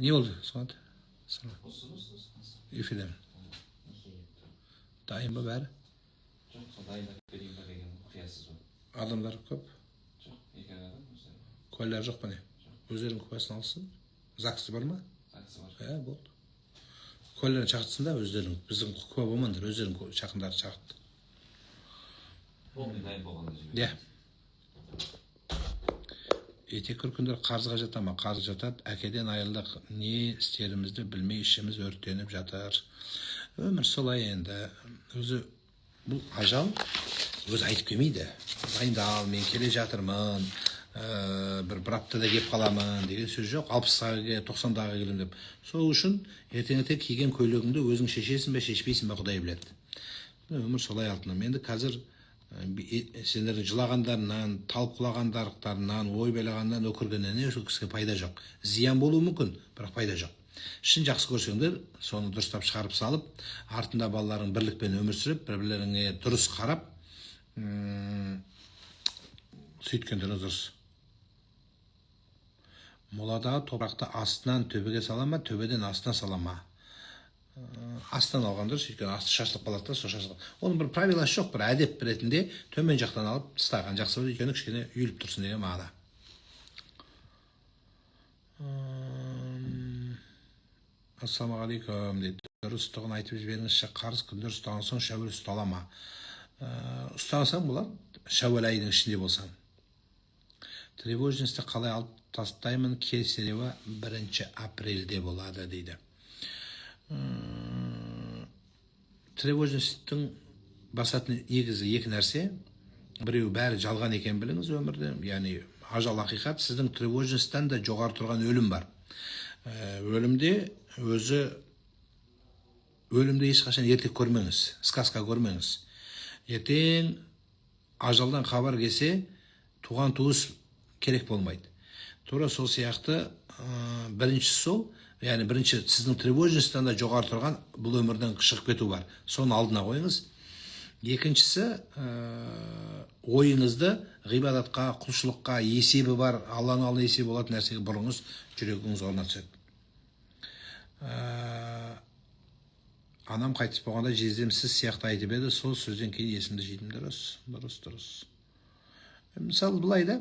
Не болды? Сұғады. Эфирдемін. Дайын ба бәрі? Жоқ, сол дайындап берейін ба деген қиясыз ба? Адамдар көп? Жоқ, екі адам өздері. Куәлер жоқ па не? Өздерінің куәсін алсын. ЗАГСы бар ма? ЗАГСы бар. Болды. Куәлерін шақыртсын да өздерінің. Біздің куә болмаңдар, өздерінің шақындарын шақырт. Болды, дайын болғанда жібер. Етек күркіндер қарызға жата ма? Қарыз жатады. Әкеден айырылдық. Не істерімізді білмей ішіміз өртеніп жатыр. Өмір солай енді. Өзі бұл ажал өзі айтып келмейді. Дайындал, мен келе жатырмын. Бір аптада кеп қаламын деген сөз жоқ. 60-ға 90-ға келем деп. Сол үшін ертеңінде киген көйлегіңді өзің шешесің бе, шешпейсің бе, Құдай біледі. Өмір солай алтыным. Енді қазір сендердің жылағандарынан, талқылағандарықтарынан, ой байлағандан өкіргеннен кісіге пайда жоқ. Зиян болуы мүмкін, бірақ пайда жоқ. Шын жақсы көрсеңдер, соны дұрыстап шығарып салып, артында балаларың бірлікпен өмір сүріп, бір-бірлеріңе дұрыс қарап, сөйткендеріңіз дұрыс. Моладағы топырақты астынан төбеге сала ма, төбеден астына сала ма? Астан алғандар, сөйткен асты шашылып қалады да, сол шашылып. Оның бір правиласы жоқ, бір әдеп ретінде төмен жақтан алып тастаған жақсы болады, өйткені кішкене үйіліп тұрсын деген мағына. Ассалаумағалейкум дейді. Дұрыстығын айтып жіберіңізші, қарыз күндер ұстаған соң шәуел ұстала ма? Ұстансаң болады, шәуел айының ішінде болсаң. Тревожностьті қалай алып тастаймын? Кесарева 1 апрельде болады дейді. Тревожностьтің басатын негізі екі нәрсе. Біреу бәрі жалған екен біліңіз өмірде. Яғни ажал ақиқат. Сіздің тревожностьтан да жоғары тұрған өлім бар. Өлімде ешқашан ертек көрмеңіз, сказка көрмеңіз. Ертең ажалдан хабар келсе, туған туыс керек болмайды. Тура сол сияқты біріншісі сол, яғни бірінші сіздің тревожностьтан да жоғары тұрған бұл өмірден шығып кету бар. Соны алдына қойыңыз. Екіншісі, ойыңызды ғибадатқа, құлшылыққа, есебі бар, Алланың алдында есебі болатын нәрсеге бұрыңыз, жүрегіңіз орнына түседі. Анам қайтыс болғанда жездемсіз сияқты айтып еді, сол сөзден кейін есімді жидым. Дұрыс. Мысалы былай да,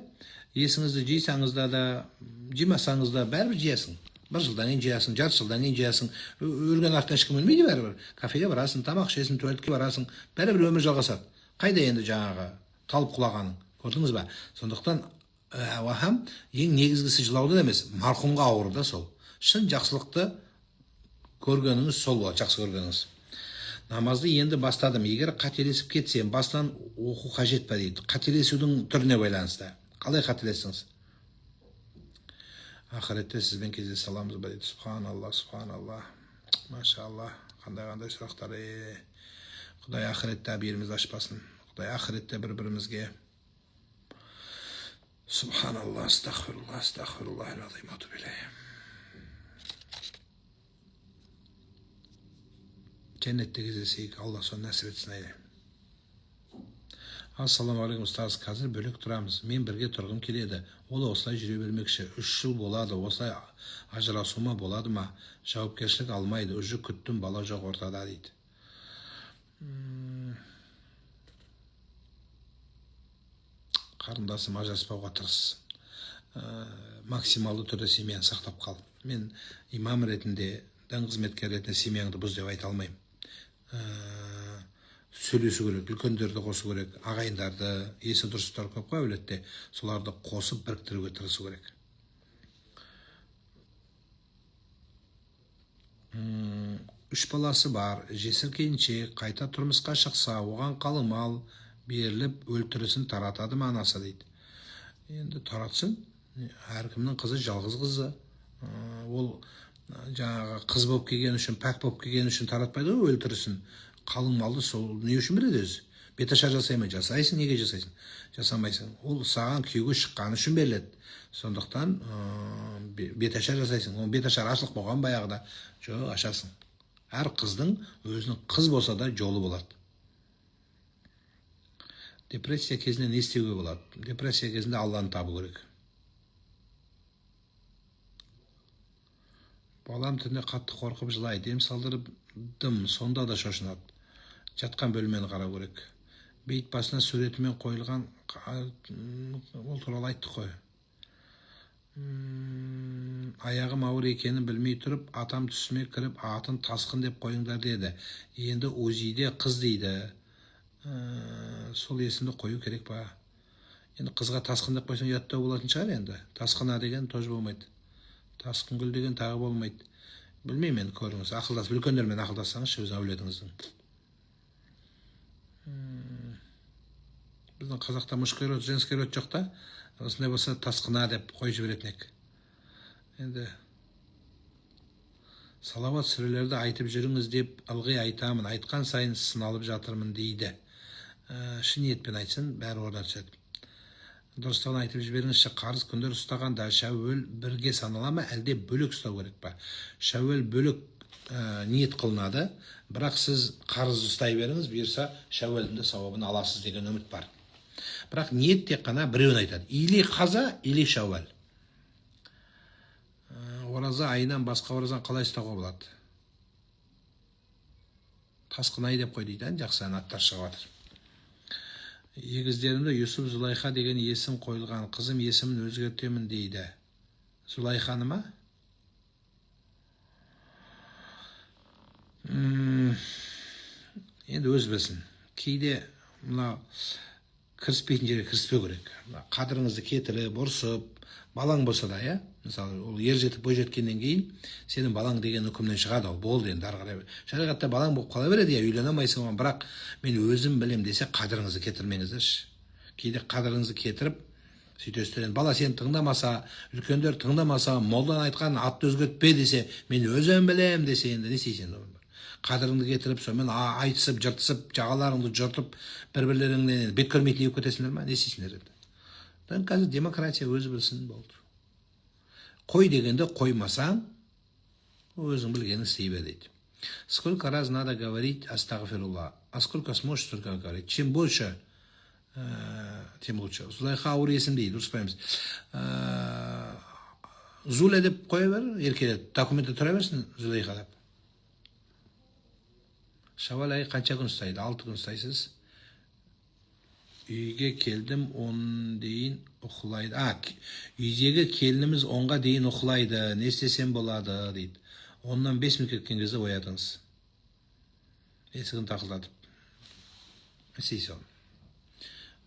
есіңізді жисаңыз да, жимасаңыз да бәрібір жиясың. 1 жылдан кейін жиясың, жарты жылдан кейін жиясың. Өлген артынан ешкім өлмейді бәрібір. Кафеге барасың, тамақ ішесің, туалетке барасың, бәрібір өмір жалғасады. Қайда енді жаңағы талып құлағаның? Көрдіңіз ба? Сондықтан ең негізгісі жылаудан емес, марқұмға ауыр да сол. Шын жақсылықты көргеніңіз сол болады, жақсы көргеніңіз. Намазды енді бастадым. Егер қателесіп кетсем, бастан оқу қажет па дейді. Қателесудің түріне байланысты. Қалай қателестіңіз? Ақыретте сізбен кездесе аламыз ба дейді. Субханалла. Машалла. Қандай сұрақтар. Құдай ақыретте абиерімізді ашпасын. Құдай ақыретте бір-бірімізге. Субханалла, астағфируллах, Жәннетте кездесейік, Алла соны нәсіп етсін айды. Ассалаумағалейкум, ұстаз, қазір бөлек тұрамыз. Мен бірге тұрғым келеді. Ол осылай жүре бермекші. 3 жыл болады. Осылай ажырасуыма болады ма? Жауапкершілік алмайды. Уже күттім, бала жоқ ортада дейді. Қарындасым, ажыраспауға тырыс. Максималды түрде семьяны сақтап қал. Мен имам ретінде, дін қызметкер ретінде семьяңды бұз деп айта алмаймын. Сөйлесу керек, үлкендерді қосу керек, ағайындарды, есі дұрыстар көп қой әулетте, соларды қосып біріктіруге тырысу керек. 3 баласы бар, жесір келіншек, қайта тұрмысқа шықса, оған қалың мал беріліп, өлтірісін таратады ма анасы дейді. Енді таратсын, әркімнің қызы жалғыз қызы. Ол жаңағы қыз болып келген үшін, пәк болып келген үшін таратпайды ғой өлтірісін. Қалың малды сол не үшін береді өзі? Беташар жасаймай жасайсың, неге жасайсың? Жасамайсың. Ол саған күйеуге шыққаны үшін беріледі. Сондықтан беташар жасайсың. Ол беташар ашылық болған баяғыда. Жоқ, ашасың. Әр қыздың өзінің қыз болса да жолы болады. Депрессия кезінде не істеуге болады? Депрессия кезінде Алланы табу керек. Балам түнде қатты қорқып жылайды. Ем салдырдым, сонда да шошынады. Жатқан бөлмені қарау керек. Бейіт басына суретімен қойылған, ол туралы айттық қой. Аяғым ауыр екенін білмей тұрып, атам түсіме кіріп, атын Тасқын деп қойыңдар деді. Енді УЗИде қыз дейді. Сол есімді қою керек па? Енді қызға Тасқын деп қойсаң ұяттау болатын шығар енді. Тасқына деген тоже болмайды. Тасқынгүл деген тағы болмайды. Білмеймін енді, көріңіз. Ақылдасып, үлкендермен ақылдассаңызшы өз әулетіңіздің. Біздің қазақта мужской род, женский род жоқ та. Осындай болса Тасқына деп қойып жіберетін ек. Енді салауат сүрелерді айтып жүріңіз деп ылғи айтамын. Айтқан сайын сыналып жатырмын дейді. Шын ниетпен айтсын, бәрі орнына түседі. Дұрыстығын айтып жіберіңізші, қарыз күндер ұстағанда Шәуел бірге санала ма, әлде бөлек ұстау керек па? Шәуел бөлек ниет қылынады, бірақ сіз қарыз ұстай беріңіз, бұйырса Шәуелдің де сауабын аласыз деген үміт бар. Бірақ ниет тек қана біреуін айтады. Или қаза, или Шәуел. Ораза айынан басқа оразаны қалай ұстауға болады? Тасқын ай деп қой дейді, жақсы аттар шығып жатыр. Егіздерімде Юсуп Зулайха деген есім қойылған. Қызым есімін өзгертемін дейді. Зулайханы ма? Енді өз білсін. Кейде мына кіріспейтін жерге кіріспеу керек. Қадіріңізді кетіріп, ұрсып, балаң болса да, иә? Мысалы, ол ер жетіп бой жеткеннен кейін сенің балаң деген үкімнен шығады, ол болды енді ары қарай. Шариғатта балаң болып қала береді, иә, үйлене алмайсың, бірақ мен өзім білем десе, қадіріңізді кетірмеңіздерші. Кейде қадіріңізді кетіріп, сөйтесіздер. Бала сені тыңдамаса, үлкендер тыңдамаса, молдан айтқан атты өзгертпе десе, мен өзім білем десе, енді не істейсің? Қадіріңді кетіріп, сонымен айтысып, жыртысып, жағаларыңды жыртып, бір-бірлеріңнен бет көрмейтін еуіп кетесіңдер ма? Не істейсіңдер енді? Қазір демократия өзі білсін болды. Қой дегенде қоймасаң, өзің білгенін істей бер дейді. Сколько раз надо говорить астағфирулла, а сколько сможешь только говорить. Чем больше, тем лучше. Зулайха ауыр есім дейді, дұрыспаймыз. Зуля деп қоя бер, еркелет, документте тұра берсін, Зулайха деп. Шәуел айы қанша күн ұстайды? 6 күн ұстайсыз. Үйге келдім, 10 дейін ұқылайды. Үйдегі келініміз 10-ға дейін ұқылайды. Не істесем болады, дейді. 10-нан 5 минут кеткен кезде оятыңыз. Есігін тақылдатып. Істейсіз оны.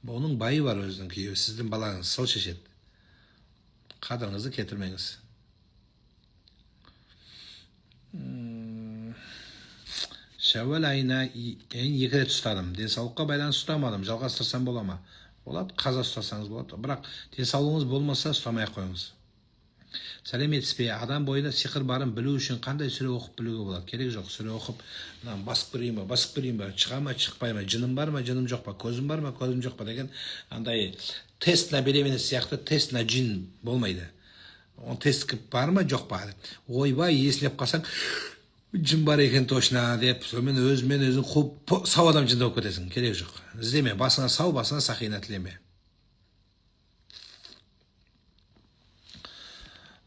Оның байы бар өзінің күйеуі, сіздің балаңыз сол шешеді. Қадіріңізді кетірмеңіз. Шәуел айына 2 рет ұстадым. Денсаулыққа байланысты ұстамадым. Жалғастырсам бола ма? Болады, қаза ұстасаңыз болады. Бірақ денсаулығыңыз болмаса ұстамай қойыңыз. Сәлеметсіз бе? Адам бойында сиқыр барын білу үшін қандай сүре оқып білуге болады? Керек жоқ, сүре оқып, басып көрейін ба, шыға ма, шықпай ма, жыным бар ма, жыным жоқ па, көзім бар ма, көзім жоқ па деген андай тест на беременность сияқты тест на жин болмайды. Он тест бар ма, жоқ па? Ойбай, есілеп қалсаң, жын бар екен точно деп, сонымен өзің құп сау адам жынды болып кетесің. Керек жоқ. Іздеме, басыңа сау, басыңа сақина тілеме.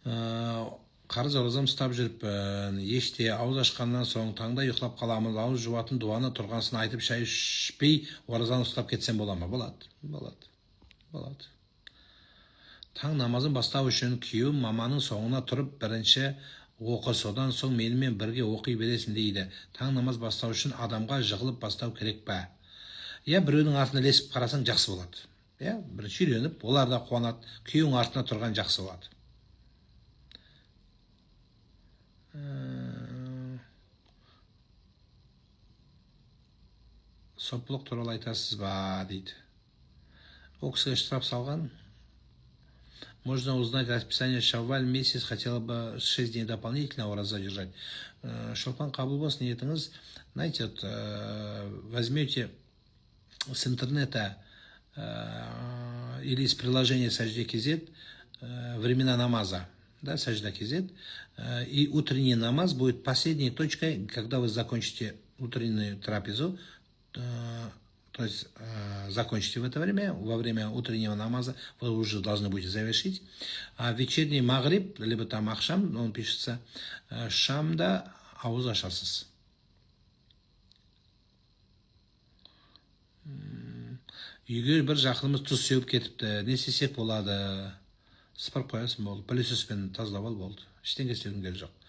Қарыз оразам ұстап жүріппін. Еште ауыз ашқаннан соң таңда ұйықтап қаламын. Ауыз жуатын дуаны тұрғансын айтып шай ішпей оразаны ұстап кетсем бола ма? Болады. Таң намазын бастау үшін күйеуім маманың соңына тұрып бірінші оқы, содан соң менімен бірге оқи бересің дейді. Таң намаз бастау үшін адамға жығылып бастау керек па? Иә, біреудің артына ілесіп қарасаң жақсы болады. Иә, бірінші үйреніп, олар да қуанады. Күйеуің артына тұрған жақсы болады. Соплық туралы айтасыз ба, дейді. Ол кісіге штраф салған. Можно узнать расписание Шавваль месяц, хотела бы 6 дней дополнительно ораза держать. Шолпан қабыл болсын ниетіңіз. Знаете, возьмете с интернета или из приложения Сажда Кизет времена намаза, да, Сажда Кизет, и утренний намаз будет последней точкой, когда вы закончите утреннюю трапезу, То есть закончите в это время, во время утреннего намаза вы уже должны будете завершить. А вечерний магриб, либо там ахшам, он пишется, шамда ауыз ашасыз. Үйге бір жақынымыз тұз сеуіп кетіпті, не істесек болады? Сыпырып қоясың болды, пылесоспен тазалап ал болды. Ештеңе істеудің керегі жоқ.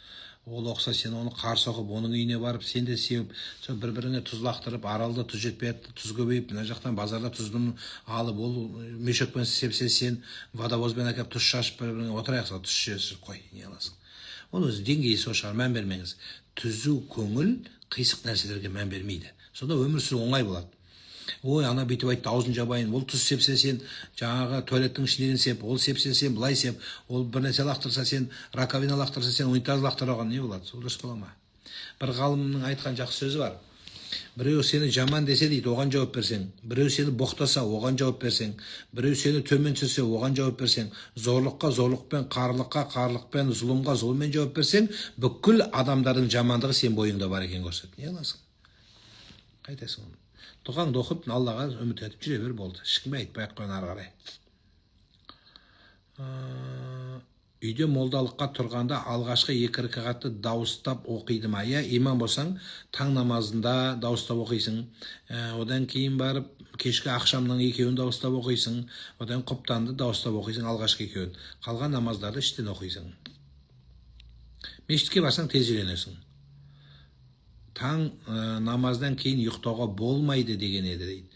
Ол оқса сен оны қарсы оқып, оның үйіне барып, сен де сеуіп, сол бір-біріңе тұз лақтырып, аралда тұз жетпей жатты, тұз көбейіп, мына жақтан базарда тұздың алып, ол мешекпен сепсе, сен водовозбен әкеп тұз шашып, бір-біріңе отырайық сол тұз шешіп қой, не аласың. Оның өзі деңгейі сол шығар, мән бермеңіз. Түзу көңіл қисық нәрселерге мән бермейді. Сонда өмір сүру оңай болады. Ой, ана бүйтіп айтты, аузын жабайын, ол тұз сепсе сен жаңағы туалеттің ішінен сеп, ол сепсе сен былай сеп, ол бір нәрсе лақтырса сен раковина лақтырса сен унитаз лақтыр, оған не болады? Сол дұрыс бола ма? Бір ғалымның айтқан жақсы сөзі бар. Біреу сені жаман десе дейді, оған жауап берсең, біреу сені боқтаса, оған жауап берсең, біреу сені төмен түсірсе, оған жауап берсең, зорлыққа зорлықпен, қарлыққа қарлықпен, зұлымға зұлыммен жауап берсең, бүкіл адамдардың жамандығы сен бойыңда бар екен көрсет. Не аласың? Қайтасың оны? Дұғаңды оқып, Аллаға үміт етіп жүре бер болды. Ешкімге айтпай-ақ қойын ары қарай. Үйде молдалыққа тұрғанда алғашқы 2 ракағатты дауыстап оқиды ма? Иә, имам болсаң, таң намазында дауыстап оқисың. Одан кейін барып, кешкі ақшамның 2-еуін дауыстап оқисың. Одан құптанды дауыстап оқисың, алғашқы 2-еуін. Қалған намаздарды іштен оқисың. Мешітке барсаң тез үйренесің. Таң намаздан кейін ұйықтауға болмайды деген еді дейді.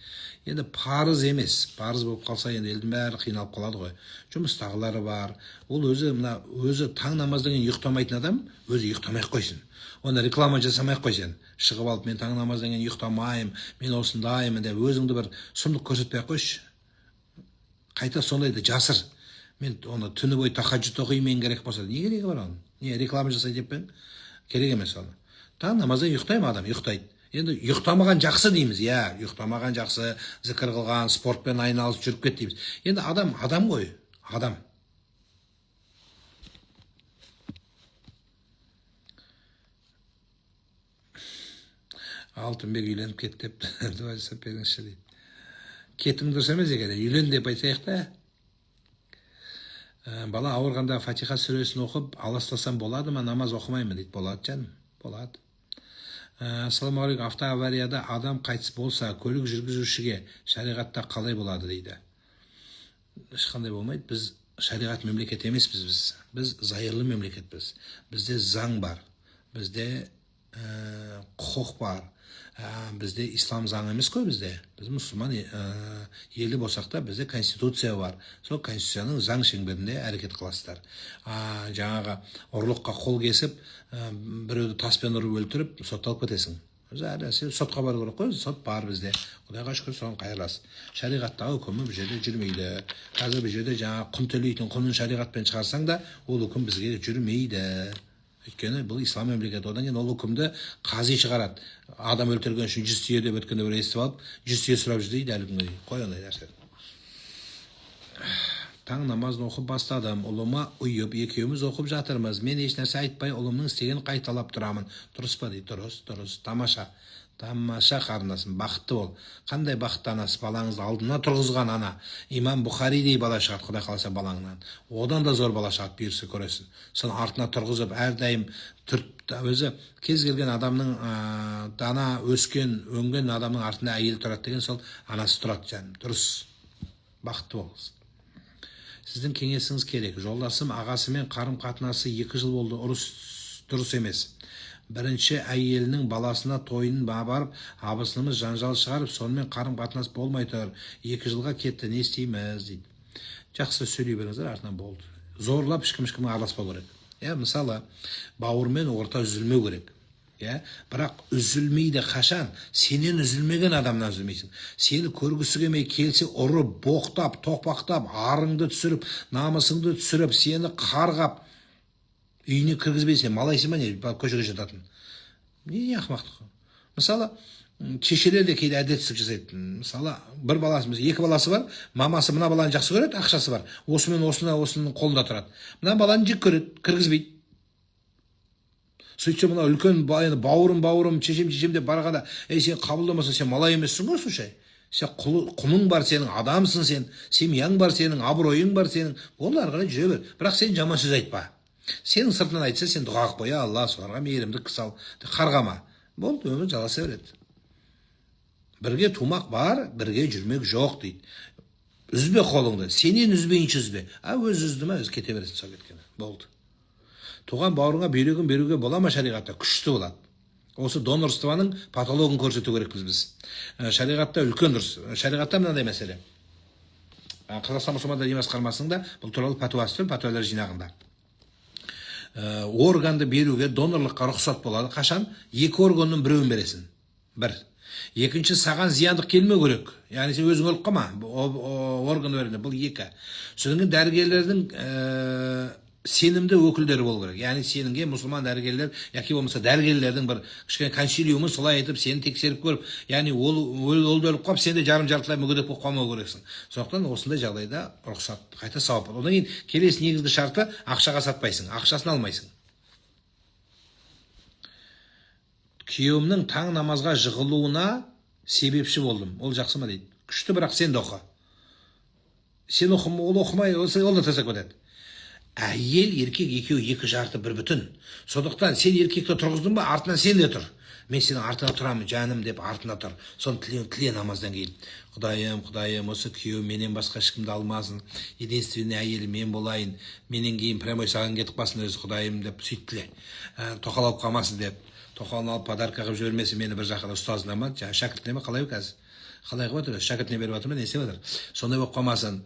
Енді парыз емес, парыз болып қалса енді елдің бәрі қиналып қалады ғой. Жұмыстағылары бар. Ол өзі таң намаздан кейін ұйықтамайтын адам, өзі ұйықтамай қойсын. Оны реклама жасамай қойсын. Шығып алып, мен таң намаздан кейін ұйықтамайым, мен осындаймын деп өзіңді бір сұмдық көрсетпей қойшы. Қайта сондайды жасыр. Мен оны түні бойы тахаджуд оқимын керек болса, не керегі бар оның? Не реклама жасай деп пен? Керек емес оны. Таң намаздан ұйықтаймын, адам ұйықтайды. Енді ұйықтамаған жақсы дейміз, иә, ұйықтамаған жақсы, зікір қылған, спортпен айналысып жүріп кет дейміз. Енді адам ғой, адам. Алтынбек үйленіп кет деп дуа жасап беріңізші дейді. Кетің дұрыс емес екен, үйлен деп айтайық та. Бала ауырғанда Фатиха сүресін оқып, аластасам болады ма, намаз оқымаймын дейді. Болады жаным, болады. Ассалаумағалейкум, автоаварияда адам қайтыс болса, көлік жүргізушіге шариғатта қалай болады дейді. Ешқандай болмайды. Біз шариғат мемлекет емеспіз, біз зайырлы мемлекетпіз. Бізде заң бар, бізде құқық бар. Бізде ислам заңы емес қой бізде. Біз мұсылман елі болсақ та бізде конституция бар. Сол конституцияның заң шеңберінде әрекет қыласыздар. Жаңағы ұрлыққа қол кесіп, біреуді таспен ұрып өлтіріп, сотталып кетесің. Сотқа бару керек қой, сот бар бізде. Құдайға шүкір, соған қайырласın. Шариғаттағы үкімі бұл жерде жүрмейді. Қазір бұл жерде жаңағы құн төлейтін құнын шариғатпен шығарсаң да, ол үкім бізге жүрмейді. Өйткені бұл ислам мемлекеті, одан кейін ол үкімді қази шығарады. Адам өлтірген үшін 100 түйе деп өткенде бір естіп алып, 100 түйе сұрап жүр дейді, әлі күнге дейін. Қой ондай нәрсе. Таң намазын оқып бастадым. Ұлыма ұйып, екеуміз оқып жатырмыз. Мен еш нәрсе айтпай, ұлымның істеген қайталап тұрамын. Дұрыс па дейді? Дұрыс. Тамаша. Тамаша қарындасым, бақытты бол. Қандай бақытты анасы, балаңызды алдына тұрғызған ана. Имам Бұхаридей бала шығады, Құдай қаласа балаңнан. Одан да зор бала шығады, бұйырса көресің. Соны артына тұрғызып, әрдайым өзі кез келген адамның дана өскен, өнген адамның артында әйел тұрады деген сол анасы тұрады жаным. Дұрыс. Бақытты болыңыз. Сіздің кеңесіңіз керек. Жолдасым ағасымен қарым-қатынасы 2 жыл болды, ұрыс дұрыс емес. Бірінші әйелінің баласына тойын барып, абысынымыз жанжал шығарып, сонымен қарым-қатынас болмай тұр. 2 жылға кетті, не істейміз дейді. Жақсы сөйлей беріңіздер, артынан болды. Зорлап ешкім араласпау керек. Мысалы, бауырмен орта үзілмеу керек. Бірақ үзілмейді қашан? Сенен үзілмеген адамнан үзілмейсің. Сені көргісі келмей келсе ұрып, боқтап, тоқпақтап, арыңды түсіріп, намысыңды түсіріп, сені қарғап, үйіне кіргізбейсің, малайсың ба не, көшеге жататын. Не ақымақтық. Мысалы, шешелер де кейде әдетсіздік жасайды. Мысалы, бір баласы, 2 баласы бар, мамасы мына баланы жақсы көреді, ақшасы бар. Осымен осының қолында тұрады. Мына баланы жек көреді, кіргізбейді. Сөйтсе мына үлкен бауырым, шешем деп барғанда, сен қабылдамаса, сен малай емессің ғой, слушай. Сен құның бар сенің, адамсың сен, семьяң бар сенің, абыройың бар сенің. Ол ары қарай жүре бер. Бірақ сен жаман сөз айтпа. Сенің сыртынан айтса, сен дұға қылып қой, Алла соларға мейірімділік сал, қарғама. Болды, өмір жалғаса береді. Бірге тумақ бар, бірге жүрмек жоқ дейді. Үзбе қолыңды, сенен үзбейінше үзбе. Өз үзді ма, өз кете бересің сол кеткені. Болды. Туған бауырыңа бүйрегін беруге бола ма шариғатта? Күшті болады. Осы донорствоның патологын көрсету керекпіз біз. Шариғатта үлкен дұрыс. Шариғатта мынандай мәселе. Қазақстан мұсылмандар діни басқармасында бұл туралы пәтуасы тұр, пәтуалар жинағында. Органды беруге, донорлыққа рұқсат болады. Қашан? 2 органның біреуін бересің. 1. Екінші, саған зияндық келмеу керек. Яғни сен өзің өліп қалма, орган береді. Бұл 2. Содан кейін дәрігерлердің сенімді өкілдері болу керек. Яғни сеніңге мұсылман дәрігерлер, яки болмаса дәрігерлердің бір кішкене консилиумы солай етіп, сені тексеріп көріп, яғни ол өліп қалып, сен де жарым-жартылай мүгедек болып қалмау керексің. Сондықтан осындай жағдайда рұқсат, қайта сауап. Одан кейін келесі негізгі шарты ақшаға сатпайсың, ақшасын алмайсың. Күйеуімнің таң намазға жығылуына себепші болдым. Ол жақсы ма дейді. Күшті, бірақ сен де оқы. Сен ол оқымай, ол да тастап кетеді. Әйел, еркек екеуі 2 жарты 1 бүтін. Сондықтан сен еркекті тұрғыздың ба, артынан сен де тұр. Мен сенің артына тұрамын, жаным деп артына тұр. Соны тіле намаздан кейін. Құдайым, осы күйеу менен басқа ешкімді алмасын. Единственный әйел мен болайын. Менен кейін прямой саған кетіп қалсын өзі, Құдайым деп сөйт тіле. Тоқалап қалмасын деп. Тоқалын алып подарка қылып жібермесе, мені бір жаққа ұстазына ма, шәкіртіне ме, қалай қазір? Қалай қылып отыр? Шәкіртіне беріп отыр ма, не істеп отыр? Сондай болып қалмасын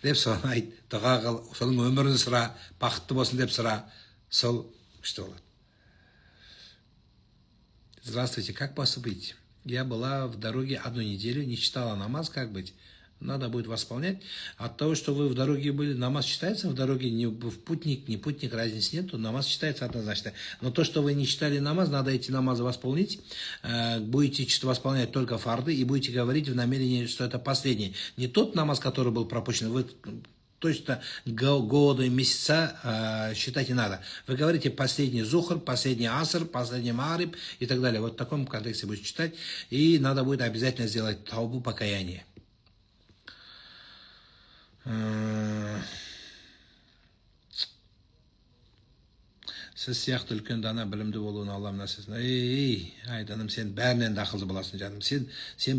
деп соны айт, дұға қыл, соның өмірін сұра, бақытты болсын деп сұра. Сол күшті болады. Здравствуйте, как поступить? Я была в дороге 1 неделю, не читала намаз, как быть? Надо будет восполнять. От того, что вы в дороге были, намаз читается в дороге, не в путник, не путник, разницы нет, то намаз читается однозначно. Но то, что вы не читали намаз, надо эти намазы восполнить. Будете восполнять только фарды и будете говорить в намерении, что это последний. Не тот намаз, который был пропущен, вы точно годы, месяца считать не надо. Вы говорите последний зухр, последний аср, последний магриб и так далее. Вот в таком контексте будете читать. И надо будет обязательно сделать таубу, покаяние. Сіз сияқты үлкен дана білімді болуын Аллам нәсіп етсін. Айданым, сен бәрінен де ақылды боласың, жаным. Сен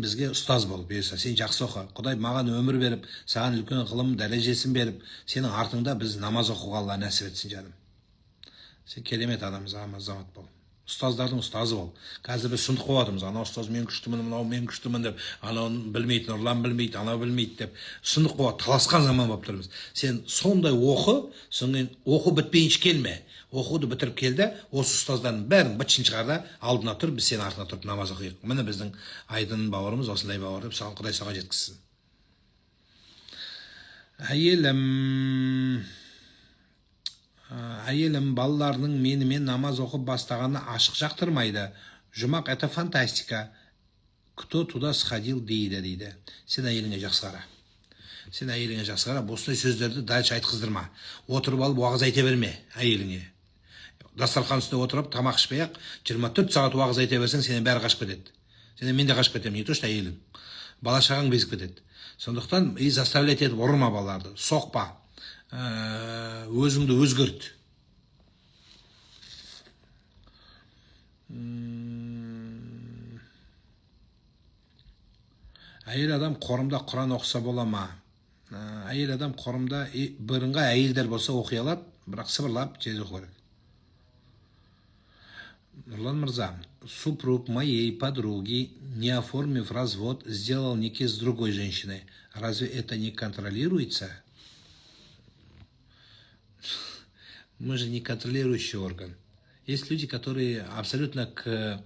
бізге ұстаз болып бұйырса, сен жақсы оқы. Құдай маған өмір беріп, саған үлкен ғылым дәрежесін беріп, сенің артыңда біз намаз оқуға Алла нәсіп етсін, жаным. Сен керемет адамыз, азамат бол. Ұстаздардың ұстазы бол. Қазір біз сұмдық қылып жатырмыз. Анау ұстаз мен күштімін, мынау мен күштімін деп, анауын білмейді, Нұрлан білмейді, анау білмейді деп сұмдық қылып таласқан заман болып тұрмыз. Сен сондай оқы, соңын оқу бітпейінше келме. Оқуды бітіріп келді, осы ұстаздардың бәрін бітшін шығарда, алдына тұр, біз сен артына тұрып намаз оқиық. Міне біздің Айдын бауырымыз осындай бауыр деп, Құдай соған жеткізсін. Әйелім балаларының менімен намаз оқып бастағаны ашық жақтырмайды. Жұмақ, это фантастика. Кто туда сходил дейді. Сен әйеліңе жақсы қара. Сен әйеліңе жақсы қара, осындай сөздерді дальше айтқыздырма. Отырып алып уағыз айта берме әйеліңе. Дастархан үстінде отырып, тамақ ішпей-ақ 24 сағат уағыз айта берсең, сенен бәрі қашып кетеді. Сенен мен де қашып кетемін, не то что әйелің. Бала шағаң безіп кетеді. Сондықтан заставлять етіп ұрма балаларды, соқпа. Өзіңді өзгерт. Әйел адам қорымда Құран оқыса бола ма? Әйел адам қорымда бірыңғай әйелдер болса оқи алады, бірақ сыбырлап тез оқу керек. Нұрлан Мырза, супруг моей подруги, не оформив развод, сделал некий с другой женщиной. Разве это не контролируется? Мы же не контролирующий орган. Есть люди, которые абсолютно к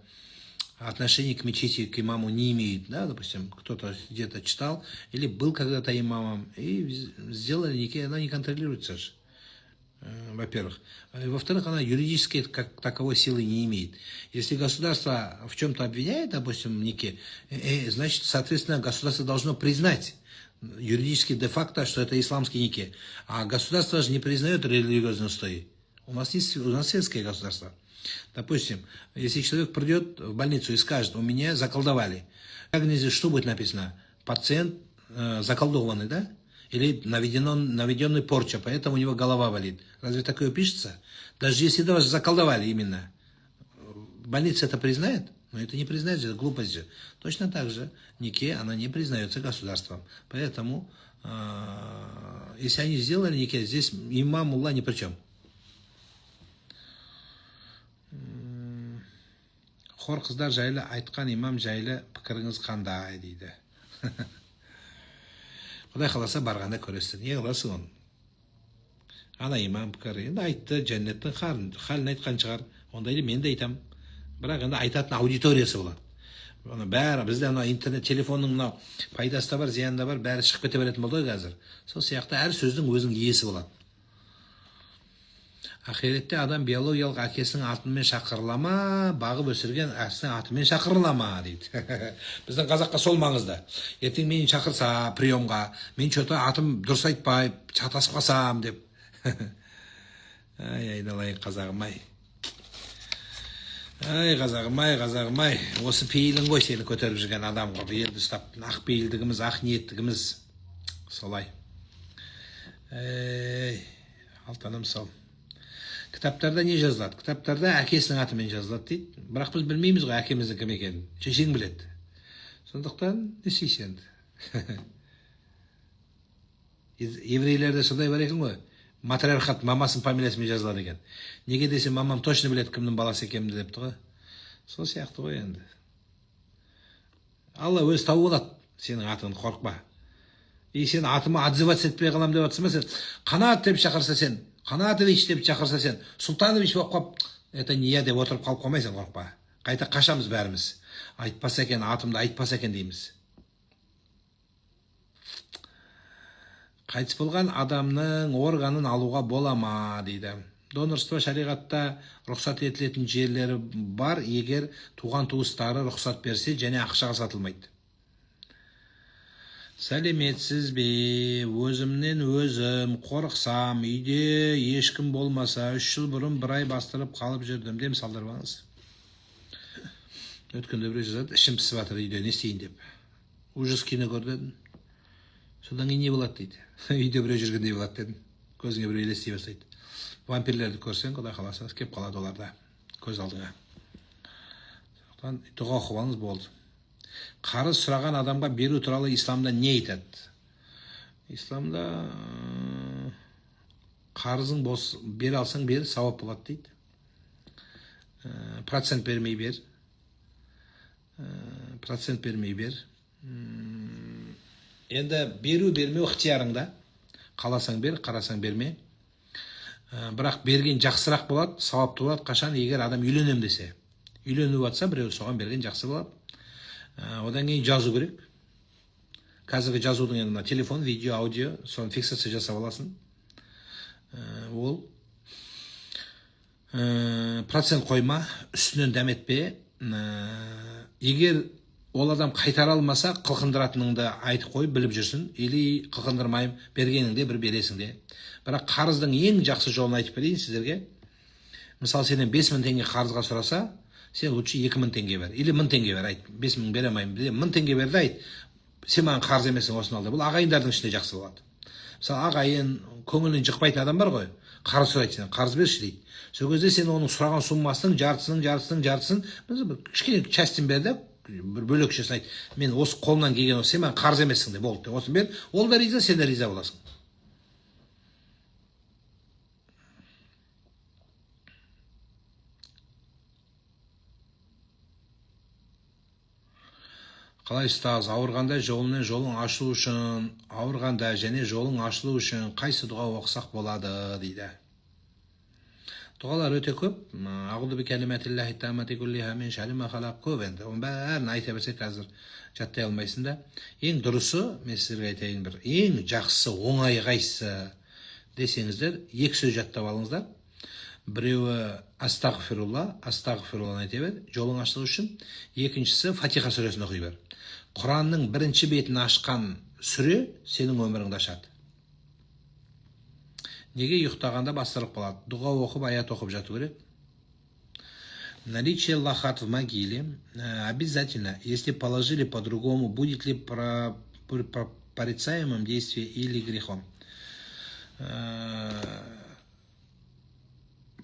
отношения к мечети, к имаму не имеют. Да? Допустим, кто-то где-то читал или был когда-то имамом, и сделали некие, она не контролируется же. Во-первых. Во-вторых, она юридически как таковой силы не имеет. Если государство в чем-то обвиняет, допустим, некие, значит, соответственно, государство должно признать юридически де-факто, что это исламский нике. А государство же не признает религиозные устои. У нас сельское государство. Допустим, если человек придет в больницу и скажет, у меня заколдовали. Как здесь что будет написано? Пациент заколдованный, да? Или наведенный порча, поэтому у него голова болит. Разве такое пишется? Даже если это вас заколдовали именно. Больница это признает? Но это не признает, это глупость же. Точно так же нике, она не признается государством. Поэтому, если они сделали нике, здесь имам, мулла ни при чем. Хор қыздар жайлы айтқан имам жайлы пікіріңіз қандай дейді. Құдай қаласа барғанда көресің. Не қыласың оны? Ана имам пікірі енді айтты, жәннеттің халін айтқан шығар. Ондайды мен де айтам. Бірақ енді айтатын аудиториясы болады. Оны бәрі бізде интернет телефонның пайдасы да бар, зияны да бар, бәрі шығып кете беретін болды қазір. Сол сияқты әр сөздің өзінің иесі болады. Ақиретте адам биологиялық әкесінің атымен шақырыла ма, бағып өсірген әкесінің атымен шақырыла ма дейді. Біздің қазаққа сол маңызды. Ертең мені шақырса приемға, мен что-то атым дұрыс айтпай, шатасып қалсам деп. Ай, айналайын қазағым-ай. Ай, қазағым-ай. Осы пейілің ғой сені көтеріп жүрген адам ғой. Елді ұстап, ақ пейілдігіміз, ақ ниеттігіміз. Солай. Ай, алтаным сол. Кітаптарда не жазылады? Кітаптарда әкесінің атымен жазылады дейді. Бірақ біз білмейміз ғой әкеміздің кім екенін. Шешең біледі. Сондықтан не істейсің енді? Еврейлерде сондай бар екен ғой. Матриархат мамасының фамилиясымен жазылады екен. Неге десе мамам точно біледі кімнің баласы екенімді депті ғой. Сол сияқты ғой енді. Алла өзі тауып алады сенің атыңды, қорықпа. И сен атыма отзываться етпей қалам деп жатсың ба сен? Қанат деп шақырса сен, Қанатович деп шақырса сен, Сұлтанович болып қалып, это не я деп отырып қалып қоймайсың, қорықпа. Қайта қашамыз бәріміз. Айтпаса екен, атымды айтпаса екен дейміз. Қайтыс болған адамның органын алуға бола ма дейді. Донорство шариғатта рұқсат етілетін жерлері бар, егер туған туыстары рұқсат берсе, және ақшаға сатылмайды. Сәлеметсіз бе, өзімнен өзім қорықсам, үйде ешкім болмаса, 3 жыл бұрын бір ай бастырып қалып жүрдім де мысалдар бағыңыз. Өткенде біреу жазады, ішім пісіп жатыр үйде, не істейін деп. Ужас кино көрдім. Содан кейін не болады дейді. Үйде біреу жүргендей болады дедім. Көзіңе біреу елестей бастайды. Вампирлерді көрсең, Құдай қаласа, кеп қалады оларда көз алдыңа. Сондықтан дұға оқып алыңыз болды. Қарыз сұраған адамға беру туралы исламда не айтады? Исламда қарызың бере алсаң бер, сауап болады дейді. Процент бермей бер. Енді беру бермеу ықтиярыңда. Қаласаң бер, қарасаң берме. Бірақ берген жақсырақ болады, сауапты болады қашан, егер адам үйленем десе. Үйленіп жатса, біреу соған берген жақсы болады. Одан кейін жазу керек. Қазіргі жазудың енді телефон, видео, аудио, соны фиксация жасап аласың. Ол процент қойма, үстінен дәметпе. Егер ол адам қайтара алмаса, қылқындыратыныңды айтып қой, біліп жүрсін. Или қылқындырмайым, бергеніңде бір бересің де. Бірақ қарыздың ең жақсы жолын айтып берейін сіздерге. Мысалы, сенен 5000 теңге қарызға сұраса, сен лучше 2000 теңге бер. Или 1000 теңге бер, айт. 5000 беремайым. 1000 теңге берді, айт. Сен маған қарыз емесің осыны алды. Бұл ағайындардың ішінде жақсы болады. Мысалы, ағайын, көңілін жықпайтын адам бар ғой. Қарыз сұрайды сен, қарыз берші дейді. Сол кезде сен оның сұраған суммасының жартысын, кішкене частин бер деп, бір бөлікшесін айт. Мен осы қолынан келген осы, сен маған қарыз емессің де, болды. Осын бер, ол да риза, сен де риза боласың. Қалай ұстаз, ауырғанда жолың ашылу үшін қайсы дұға оқысақ болады дейді. Дұғалар өте көп. Ағуду би кәлиматиллахи таммати куллиха мин шарри ма халақ көп енді. Оның бәрін айта берсек қазір жаттай алмайсың да. Ең дұрысы, мен сіздерге айтайын бір, ең жақсысы, оңай қайсысы десеңіздер, 2 сөз жаттап алыңыздар. Біреуі астағфирулла айта бер, жолың ашылу үшін. Екіншісі Фатиха сүресін оқи бер. Құранның 1-ші бетін ашқан сүре сенің өміріңді ашады. Неге ұйықтағанда бастырып қалады? Дұға оқып, аят оқып жату керек. Наличие лахат в могиле обязательно. Если положили по-другому, будет ли порицаемым действие или грехом?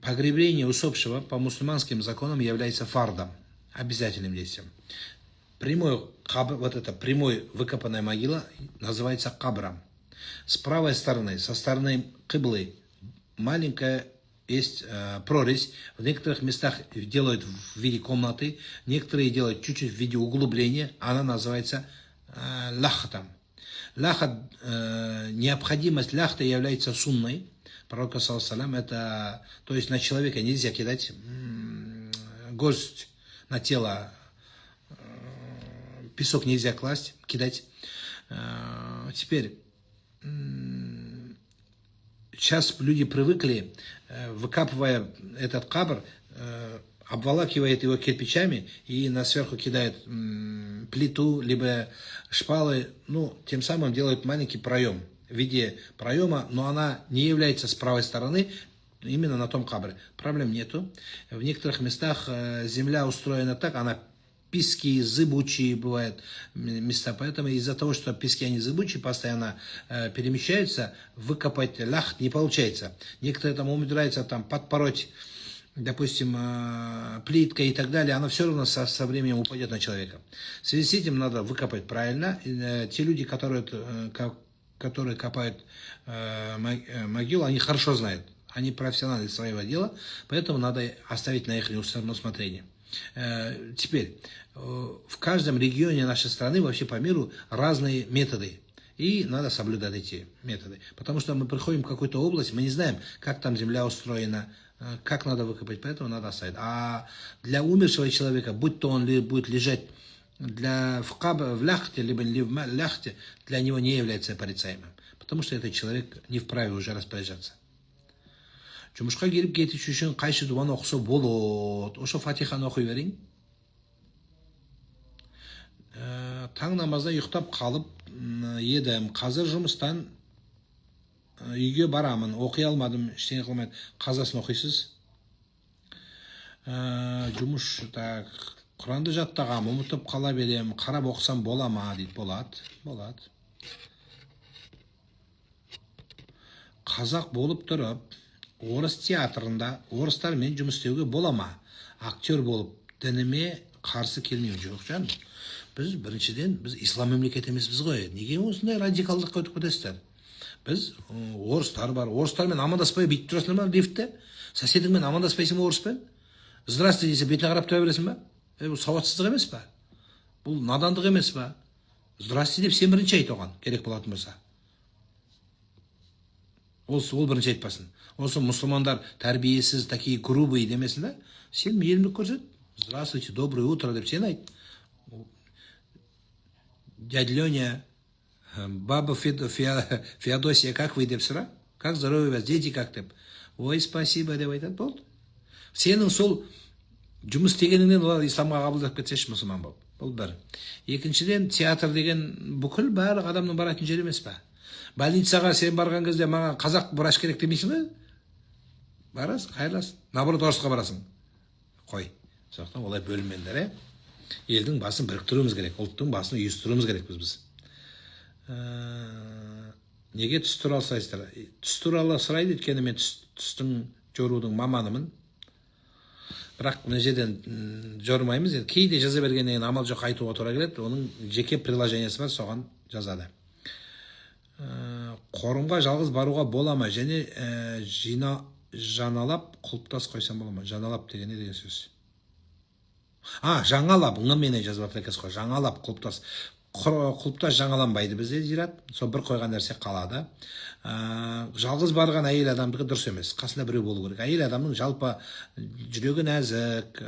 Погребление усопшего по мусульманским законам является фардом, обязательным действием. Прямой выкопанная могила называется кабром. С правой стороны, со стороны кыблы, маленькая есть прорезь. В некоторых местах делают в виде комнаты, некоторые делают чуть-чуть в виде углубления. Она называется лахтом. Необходимость ляхта является сунной. Пророк, саллаллаху, это, то есть на человека нельзя кидать горсть на тело, песок нельзя класть, кидать. Теперь, сейчас люди привыкли, выкапывая этот кабр, обволакивает его кирпичами и сверху кидает плиту, либо шпалы, тем самым делают маленький проем в виде проема, но она не является с правой стороны, именно на том кабре. Проблем нету. В некоторых местах земля устроена так, она пески, зыбучие бывают места, поэтому из-за того, что пески они зыбучие, постоянно перемещаются, выкопать ляхт не получается. Некоторые там умудряются подпороть, допустим, плиткой и так далее, она все равно со временем упадет на человека. В связи с этим надо выкопать правильно. Те люди, которые копают могилу, они хорошо знают. Они профессионалы своего дела, поэтому надо оставить на их усмотрение. Теперь, в каждом регионе нашей страны, вообще по миру, разные методы. И надо соблюдать эти методы. Потому что мы приходим в какую-то область, мы не знаем, как там земля устроена, как надо выкопать, поэтому надо оставить. А для умершего человека, будь то он будет лежать в ляхте, либо в ляхте, для него не является порицаемым. Потому что этот человек не вправе уже распоряжаться. Жұмышқа келіп кетуші үшін қайшы дуаны оқыса болады? Ошо фатиханы оқи берейін. Таң намазда ұйықтап қалып едім. Қазір жұмыстан үйге барамын. Оқи алмадым, ештеңе қылмайды. Қазасын оқисыз? Жұмыс Құранды жаттағам, ұмытып қала берем. Қарап оқысам бола ма дейді. Болады. Қазақ болып тұрып, орыс театрында орыстармен жұмыс істеуге бола ма? Актер болып дініме қарсы келмеймін. Жоқ жаным. Біз біріншіден ислам мемлекеті емеспіз ғой. Неге осындай радикалдыққа өтіп кетесіздер? Біз орыстар бар. Орыстармен амандаспай бүйтіп тұрасыңдар ма лифтте? Соседіңмен амандаспайсың ба орыспен? Здравствуйте десе бетіне қарап тұра бересің ба? Бұл сауатсыздық емес па? Бұл надандық емес па? Здравствуйте деп сен бірінші айт оған, керек болатын болса. Ол бірінші айтпасын. Осы мұсылмандар тәрбиесіз, такие грубые демесін да? Сен мейірімділік көрсет. Здравствуйте, доброе утро деп сен айт. Дядя Леня, баба Феодосия, как вы деп сұра? Как здоровье вас, дети как деп? Ой, спасибо деп айтады, болды. Сенің сол жұмыс істегеніңнен олар исламға қабылдап кетсеші мұсылман болып. Бұл бір. Екіншіден, театр деген бүкіл барлық адамның баратын жер емес па? Больницаға сен барған кезде маған қазақ врач керек демейсің бе? Барасың, қайырласың. Наоборот, орысқа барасың. Қой. Сондықтан олай бөлінмеңдер, елдің басын біріктіруіміз керек, ұлттың басын үйістіруіміз керекпіз біз. Неге түс туралы сұрайсыздар? Түс туралы сұрайды, өйткені мен түстің жорудың маманымын. Бірақ мына жерден жормаймыз. Кейде жаза бергеннен амал жоқ айтуға тура келеді. Оның жеке приложениесі бар, соған жазады. Қорымға жалғыз баруға бола ма? Және жаналап құлыптас қойсам бола ма? Жаналап деген не деген сөз? Жаңалап, менен жазып жатыр екенсіз ғой. Жаңалап құлыптас. Құлыптас жаңаланбайды бізде зират. Сол бір қойған нәрсе қалады. Жалғыз барған әйел адамдығы дұрыс емес. Қасында біреу болу керек. Әйел адамның жалпы жүрегі нәзік.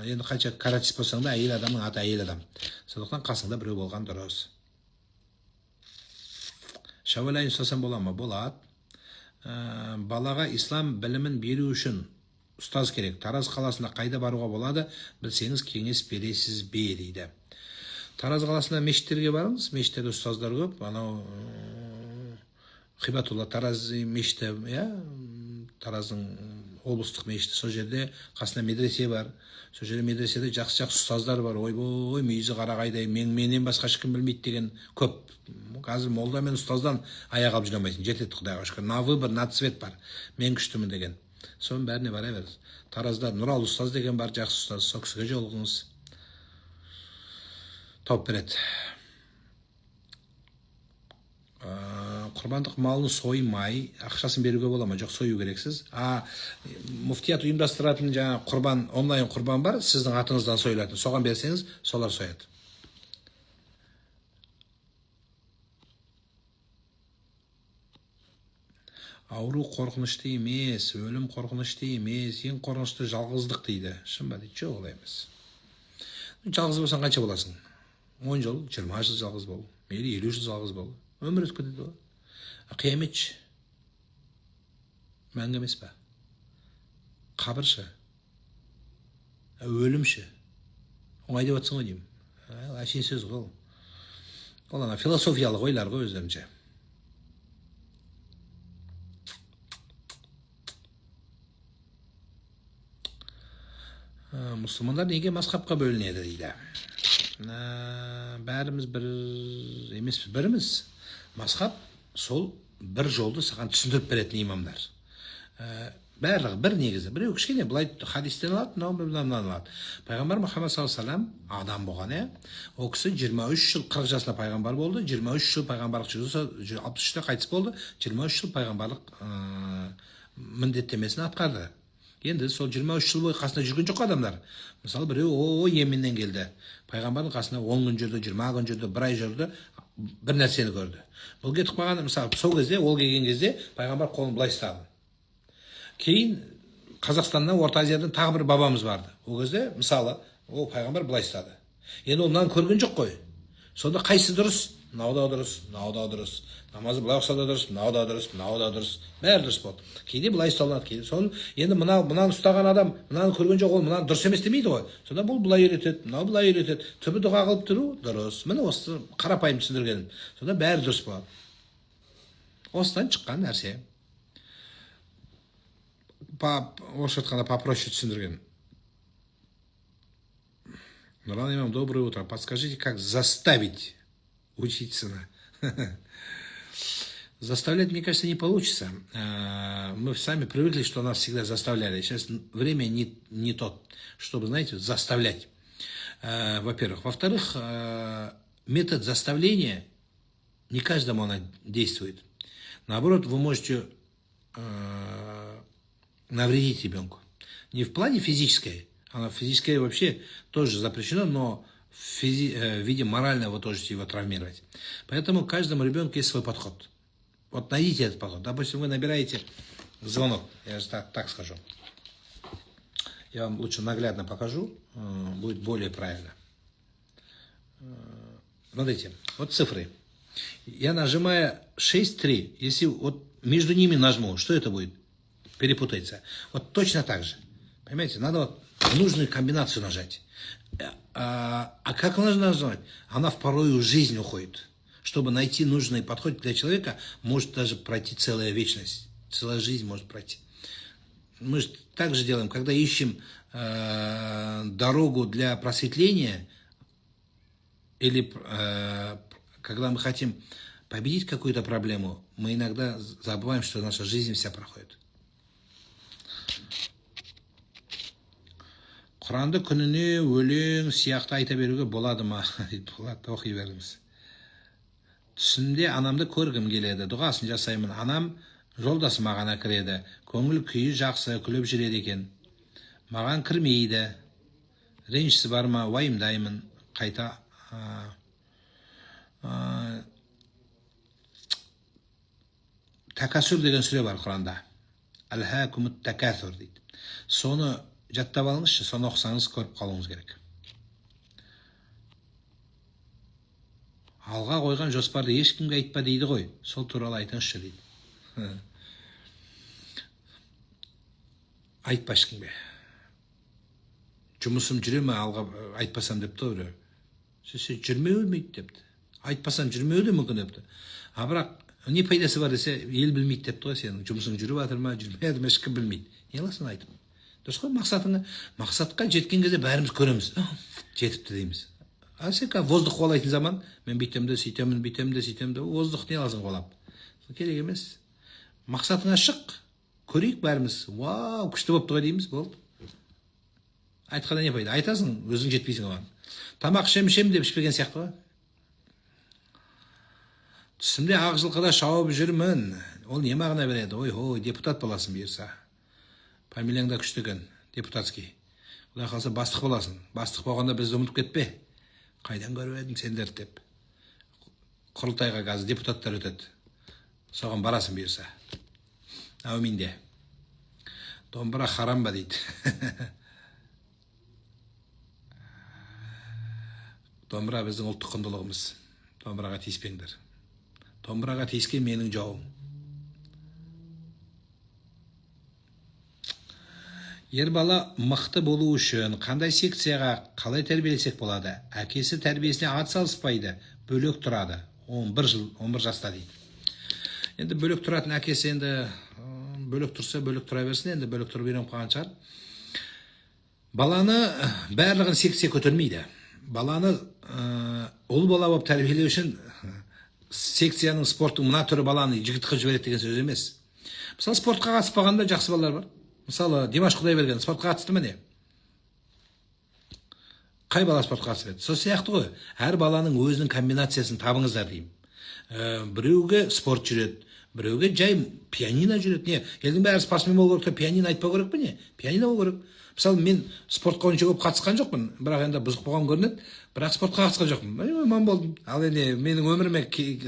Енді қанша каратист болсаң да, әйел адамның аты әйел адам. Сондықтан қасында біреу болған дұрыс. Шәуәл айын ұстасам бола ма? Болады. Балаға ислам білімін беру үшін ұстаз керек. Тараз қаласында қайда баруға болады? Білсеңіз кеңес бересіз бе дейді. Тараз қаласында мешіттерге барыңыз. Мешіттерде ұстаздар көп. Хибатулла Тарази мешіті, Тараздың облыстық мешіті, сол жерде қасында медресе бар. Сол жерде медреседе жақсы ұстаздар бар. Ойбой, мүйізі қарағайдай, менен басқа ешкім білмейді деген көп. Қазір молда мен ұстаздан аяқ алып жүре алмайсың. Жетеді Құдайға шүкір. На выбор, на цвет бар. Мен күштімін деген. Соның бәріне бара беріңіз. Таразда Нұрал ұстаз деген бар, жақсы ұстаз. Сол кісіге жолығыңыз. Тауып береді. Құрбандық малын соймай, ақшасын беруге бола ма? Жоқ, сою керексіз. Муфтият ұйымдастыратын жаңа құрбан, онлайн құрбан бар, сіздің атыңыздан сойылатын. Соған берсеңіз, солар сояды. Ауру қорқынышты емес, өлім қорқынышты емес, ең қорқынышты жалғыздық дейді. Шын ба дейді? Жоқ, олай емес. Жалғыз болсаң қанша боласың? 10 жыл, 20 жыл жалғыз бол. Мейлі 50 жыл жалғыз бол. Өмір өтіп кетеді ғой. Қияметші. Мәңгі емес па? Қабыршы. Өлімші. Оңай деп атсың ғой деймін. Әшейін сөз ғой. Ол ана философиялық ойлар ғой өздерінше. Мұсылмандар неге мазхабқа бөлінеді дейді. Бәріміз бір емеспіз, біріміз. Мазхаб сол бір жолды саған түсіндіріп беретін имамдар. Барлығы бір негізі. Біреу кішкене былай хадистен алады, мынау алады. Пайғамбар Мұхаммад саллаллаху алейхи ва саллям адам болған, Ол кісі 23 жыл 40 жасында пайғамбар болды, 23 жыл пайғамбарлық жүргізді, 63-те қайтыс болды, 23 жыл пайғамбарлық міндеттемесін атқарды. Енді сол 23 жыл бойы қасында жүрген жоқ адамдар. Мысалы, біреу Йеменнен келді. Пайғамбардың қасында 10 күн жүрді, 20 күн жүрді, 1 ай жүрді, бір нәрсені көрді. Бұл кетіп қалған, мысалы, сол кезде, ол келген кезде пайғамбар қолын былай ұстады. Кейін Қазақстаннан, Орта Азиядан тағы бір бабамыз барды. Ол кезде, мысалы, ол пайғамбар былай ұстады. Енді ол мынаны көрген жоқ қой. Сонда қайсы дұрыс? Мынау да дұрыс, мынау да дұрыс. Намазы былай оқыса да дұрыс, мынау да дұрыс, мынау да дұрыс. Бәрі дұрыс болды. Кейде былай ұсталынады, кейде. Соны енді мынаны ұстаған адам, мынаны көрген жоқ, ол мынаны дұрыс емес демейді ғой. Сонда бұл былай үйретеді, мынау былай үйретеді. Түбі дұға қылып тұру дұрыс. Міне осы қарапайым түсіндіргенім. Сонда бәрі дұрыс болады. Осыдан шыққан нәрсе. Орысша айтқанда попроще түсіндірген. Нұран имам, доброе утро. Подскажите, как заставить учиться? Заставлять, мне кажется, не получится. Мы сами привыкли, что нас всегда заставляли. Сейчас время не то, чтобы, знаете, заставлять. Во-первых. Во-вторых, метод заставления не каждому она действует. Наоборот, вы можете навредить ребенку. Не в плане физической. Она физическое вообще тоже запрещено, но в виде морального тоже его травмировать. Поэтому каждому ребенку есть свой подход. Вот найдите этот подход. Допустим, вы набираете звонок. Я же так скажу. Я вам лучше наглядно покажу. Будет более правильно. Смотрите, вот цифры. Я нажимаю 6-3. Если вот между ними нажму, что это будет? Перепутается. Вот точно так же. Понимаете, надо вот нужную комбинацию нажать. А как нужно нажимать? Она в порою жизнь уходит. Чтобы найти нужный подход для человека, может даже пройти целая вечность. Целая жизнь может пройти. Мы же так же делаем, когда ищем дорогу для просветления, или когда мы хотим победить какую-то проблему, мы иногда забываем, что наша жизнь вся проходит. Құранды күніне өлең сияқты айта беруге болады ма? Болады, оқи беріңіз. Түсімде анамды көргім келеді, дұғасын жасаймын. Анам жолдасы маған кіреді. Көңіл күйі жақсы, күліп жүреді екен. Маған кірмейді. Ренжісі бар ма? Уайымдаймын. Қайта Такасур деген сүре бар Құранда. Алхакумут такасур дейді. Соны жаттап алыңызшы, соны оқысаңыз көріп қалуыңыз керек. Алға қойған жоспарды ешкімге айтпа дейді ғой. Сол туралы айтыңызшы дейді. Айтпа ешкімге. Жұмысым жүре ме алға айтпасам депті ғой. Сөйтсе жүрмеуі мүмкін депті. Айтпасам жүрмеуі де мүмкін депті. Бірақ Не пайдасы бар десе, ел білмейді депті ғой, сенің жұмысың жүріп жатыр ма, жүрмей жатыр ма, ешкім білмейді. Не қыласың айтып. Дұрыс қой, мақсатқа жеткен кезде бәріміз көреміз. Жетіпті дейміз. А сен воздух қуалайтын заман, мен бүйтем де сөйтемін, бүйтем де сөйтем де, воздух не аласың қуалап. Керек емес. Мақсатыңа шық, көрейік бәріміз. Вау, күшті болыпты ғой дейміз, болды. Айтқанда не пайда? Айтасың, өзің жетпейсің оған. Тамақ ішем деп ішпеген сияқты ғой. Түсімде ақ жылқыда шауып жүрмін. Ол не мағына береді? Ой, депутат боласың бұйырса. Фамилияң да күшті екен, депутатский. Құдай қалса бастық боласың. Бастық болғанда бізді ұмытып кетпе. Қайдан көріп едің сендер деп. Құрылтайға қазір депутаттар өтеді. Соған барасың бұйырса. Әумин де. Домбыра харам ба дейді. Домбыра біздің ұлттық құндылығымыз. Домбыраға тиіспеңдер. Домбыраға тиіскен менің жауым. Ер бала мықты болу үшін қандай секцияға қалай тәрбиелесек болады? Әкесі тәрбиесіне ат салыспайды, бөлек тұрады. 11 жаста дейді. Енді бөлек тұратын әкесі енді бөлек тұрса бөлек тұра берсін, енді бөлек тұрып үйреніп қалған шығар. Баланы барлығын секция көтермейді. Баланы ұл бала болып тәрбиелеу үшін секцияның спорттың мына түрі баланы жігіт қылып жібереді деген сөз емес. Мысалы, спортқа қатыспағанда жақсы балалар бар. Мысалы, Димаш Құдайберген спортқа қатысты ма не? Қай бала спортқа қатысып еді? Сол сияқты ғой. Әр баланың өзінің комбинациясын табыңыздар деймін. Біреуге спорт жүреді, біреуге жай пианино жүреді. Не? Елдің бәрі спортсмен болу керек, пианино айтпау керек пе не? Пианино болу керек. Мысалы, мен спортқа онша көп қатысқан жоқпын, бірақ енді бұзық болған көрінеді, бірақ спортқа қатысқан жоқпын. Маман болдым. Ал енді менің өміріме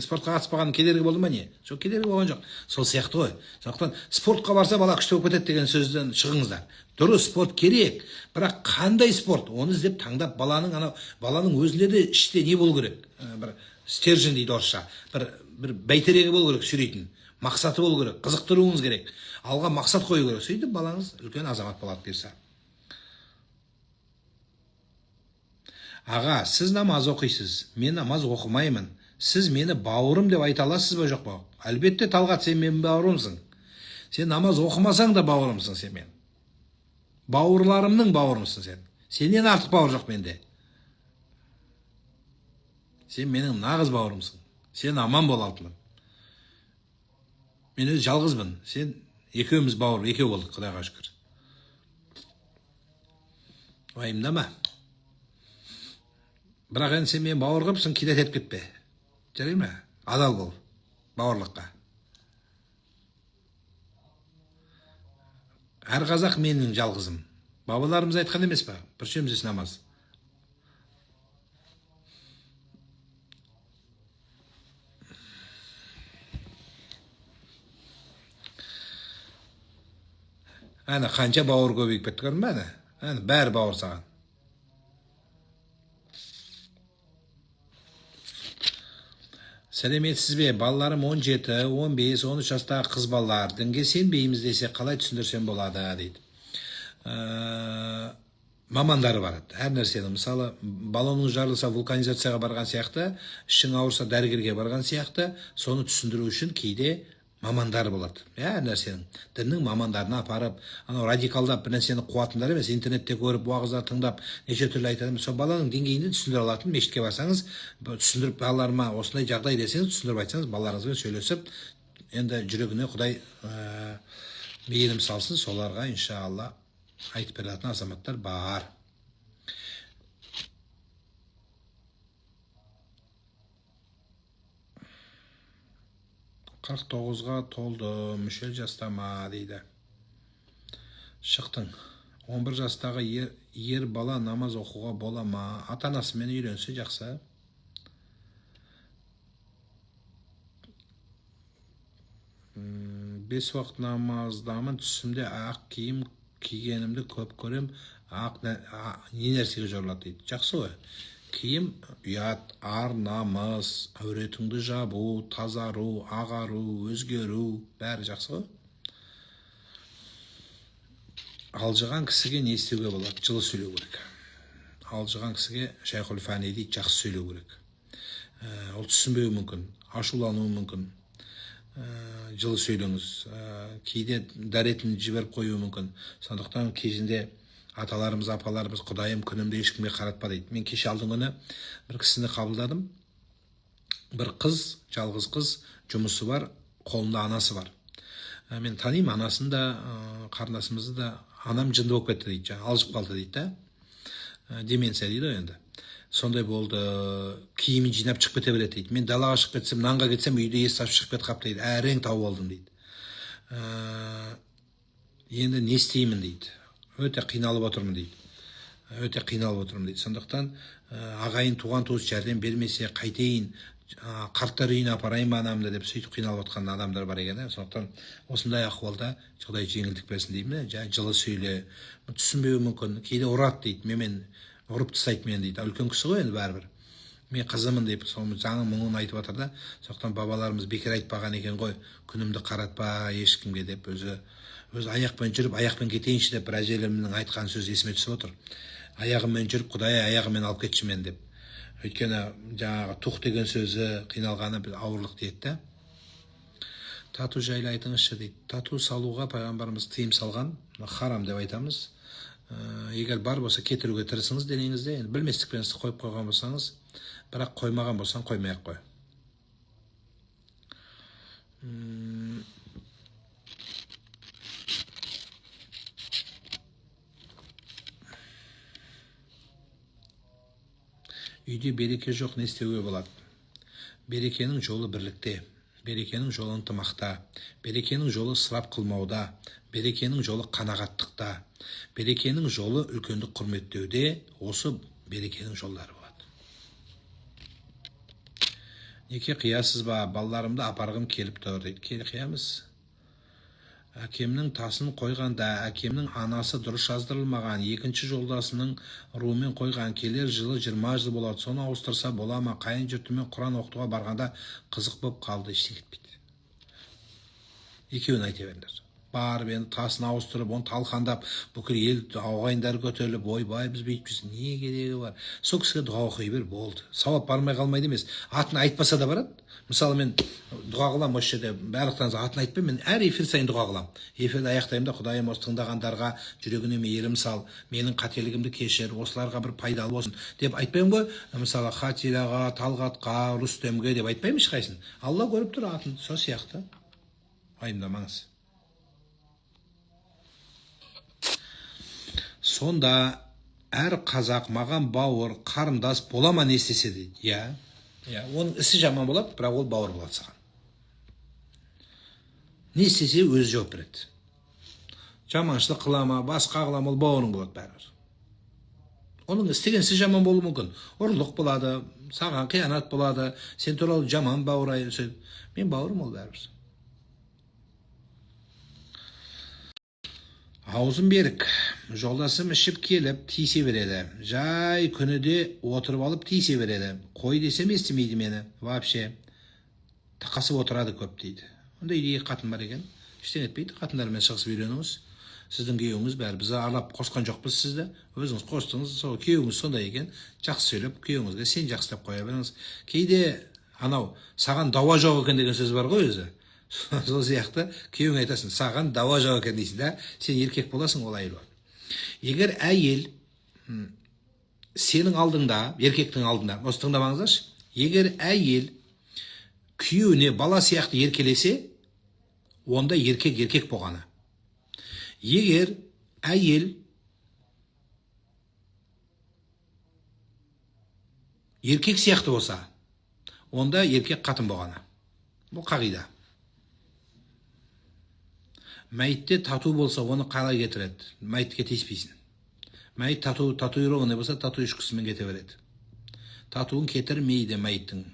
спортқа қатыспаған кедергі болды ма не? Жоқ, кедергі болған жоқ. Сол сияқты ғой. Сондықтан спортқа барса бала күшті болып кетеді деген сөзден шығыңыздар. Дұрыс, спорт керек, бірақ қандай спорт? Оны іздеп таңдап баланың өзінде де іште не болу керек? Бір стержень дейді орысша. Бір бәйтерегі болу керек сүйрейтін. Мақсаты болу керек, қызықтыруыңыз керек. Алға мақсат қою керек. Сөйтіп балаңыз үлкен азамат болады бұйырса. Аға, сіз намаз оқисыз, мен намаз оқымаймын. Сіз мені бауырым деп айта аласыз ба жоқ па? Әлбетте, Талғат, сен менің бауырымсың. Сен намаз оқымасаң да бауырымсың сен мен. Бауырларымның бауырымсың сен. Сенен артық бауыр жоқ менде. Сен менің нағыз бауырымсың. Сен аман бол алтыным. Мен өз жалғызбын. Сен екеуміз бауыр, екеу болдық, Құдайға шүкір. Уайымдама. Бірақ енді сен мен бауыр қыпсың, кидет етіп кетпе. Жарай ма? Адал бол бауырлыққа. Әр қазақ менің жалғызым. Бабаларымыз айтқан емес па? Причем здесь намаз? Әні қанша бауыр көбейіп кетті көрдің бе? Әні бәрі бауыр саған. Сәлеметсіз бе? Балаларым 17, 15, 13 жастағы қыз балалар. Дінге сенбейміз десе қалай түсіндірсем болады дейді. Мамандары барады. Әр нәрсені, мысалы, баллоның жарылса вулканизацияға барған сияқты, ішің ауырса дәрігерге барған сияқты, соны түсіндіру үшін кейде мамандар болады. Әр нәрсенің. Діннің мамандарына апарып, радикалдап бір нәрсені қуатындар емес, интернетте көріп, уағыздар тыңдап, неше түрлі айтады. Сол баланың деңгейінде түсіндіре алатын, мешітке барсаңыз, түсіндіріп балаларыма осындай жағдай десеңіз, түсіндіріп айтсаңыз, балаларыңызбен сөйлесіп, енді жүрегіне Құдай мейірім салсын, соларға иншалла айтып беретін азаматтар бар. 49-ға толды, мүшел жастама дейді. Шықтың. 11 жастағы ер бала намаз оқуға бола ма? Ата-анасымен үйренсе жақсы. Бес уақыт намаздамын, түсімде ақ киім кигенімді көп көрем, не нәрсеге жорлады дейді. Жақсы ғой. Киім, ұят, ар, намыс, әуретіңді жабу, тазару, ағару, өзгеру, бәрі жақсы ғой. Алжыған кісіге не істеуге болады? Жылы сөйлеу керек. Алжыған кісіге Шайхул Фани дейді, жақсы сөйлеу керек. Ол түсінбеуі мүмкін, ашулануы мүмкін. жылы сөйлеңіз. Кейде дәретін жіберіп қоюы мүмкін. Сондықтан кезінде аталарымыз, апаларымыз құдайым күнімді ешкімге қаратпа дейді. Мен кеше алдың күні бір кісіні қабылдадым. Бір қыз, жалғыз қыз, жұмысы бар, қолында анасы бар. Мен танимын анасын да, қарындасымызды да. Анам жынды болып кетті дейді, алжып қалды дейді да. Деменция дейді енді. Сондай болды, киімін жинап шығып кете береді дейді. Мен далаға шығып кетсем, нанға кетсем, үйде ес ашып шығып кетіп қапты дейді. Әрең тауып алдым дейді. Енді не істеймін дейді. Өте қиналып отырмын дейді. Сондықтан ағайын туған туыс жәрдем бермесе қайтейін, қарттар үйіне апарайын ба анамды деп сөйтіп қиналып отқан адамдар бар екен. Сондықтан осындай ахуалда Құдай жеңілдік берсін деймін. Жылы сөйле, түсінбеуі мүмкін, кейде ұрады дейді. Мен ұрып тастайды мені дейді. Үлкен кісі ғой енді бәрібір. Мен қызымын деп, сол жаңа мұңын айтып жатыр да. Сондықтан бабаларымыз бекер айтпаған екен ғой, күнімді қаратпа ешкімге деп, өзі аяқпен жүріп, аяқпен кетейінші деп бір әжелерімнің айтқан сөзі есіме түсіп отыр. Аяғыммен жүріп, Құдай аяғыммен алып кетші мен деп. Өйткені жаңағы тух деген сөзі қиналғаны бір ауырлық дейді да. Тату жайлы айтыңызшы дейді. Тату салуға пайғамбарымыз тыйым салған, харам деп айтамыз. Егер бар болса кетіруге тырысыңыз денеңізде. Енді білместікпен сіз қойып қойған болсаңыз, бірақ қоймаған болсаң қоймай-ақ қой. Үйде береке жоқ, не істеуге болады? Берекенің жолы бірлікте, берекенің жолы ынтымақта, берекенің жолы ысырап қылмауда, берекенің жолы қанағаттықта, берекенің жолы үлкенді құрметтеуде. Осы берекенің жолдары болады. Неке қиясыз ба? Балаларымды апарғым келіп тұр дейді. Қиямыз. Әкемнің тасын қойғанда, әкемнің анасы дұрыс жаздырылмаған, екінші жолдасының руымен қойған, келер жылы 20 жыл болады, соны ауыстырса бола ма? Қайын жұртымен Құран оқытуға барғанда қызық болып қалды, ештеңе етпейді. Екеуін айта беріңдер. Барып енді тасын ауыстырып, оны талқандап, бүкіл ел ағайындар көтеріліп, ойбай біз бүйтіппіз, не керегі бар? Сол кісіге дұға оқи бер, болды. Сауап бармай қалмайды емес. Атын айтпаса да барады. Мысалы мен дұға қыламын осы жерде, барлықтарыңыз атын айтпай, мен әр эфир сайын дұға қыламын. Эфирді аяқтаймын да, Құдайым осы тыңдағандарға жүрегіне мейірім сал, менің қателігімді кешір, осыларға бір пайдалы болсын деп айтпаймын ғой. Мысалы Хатираға, Талғатқа, Рүстемге деп айтпаймын ешқайсысын. Алла көріп тұр атын, сол сияқты. Уайымдамаңыз. Сонда әр қазақ маған бауыр, қарындас бола ма не істесе дейді. Оның ісі жаман болады, бірақ ол бауыр болады саған. Не істесе өзі жауап береді. Жаманшылық қылама, басқа қылама, ол бауырың болады бәрібір. Оның істеген ісі жаман болуы мүмкін. Ұрлық болады, саған қиянат болады, сен туралы жаман бауыр айтады. Мен бауырым ол бәрібір. Аузым берік, жолдасым ішіп келіп тиісе береді. Жай күніде отырып алып тиісе береді. Қой десем естімейді мені. Вообще тақасып отырады көп дейді. Онда үйде қатын бар екен. Ештеңе етпейді. Қатындармен шығысып үйреніңіз. Сіздің күйеуіңіз бәрі, біз аралап қосқан жоқпыз сізді. Өзіңіз қостыңыз, сол күйеуіңіз сондай екен. Жақсы сөйлеп, күйеуіңізге сен жақсы деп қоя беріңіз. Кейде анау саған дауа жоқ екен деген сөз бар ғой өзі. Сол сияқты күйеуіңе айтасың, саған дауа жоқ екен дейсің да, сен еркек боласың, ол әйел бар. Егер әйел сенің алдыңда, еркектің алдында, осы тыңдамаңыздаршы, егер әйел күйеуіне бала сияқты еркелесе, онда еркек болғаны. Егер әйел еркек сияқты болса, онда еркек қатын болғаны. Бұл қағида. Мәйітте тату болса, оны қалай кетіреді? Мәйітке тиіспейсің. Мәйіт татуированы болса, тату үшкісімен кете береді. Татуын кетірмейді мәйіттің.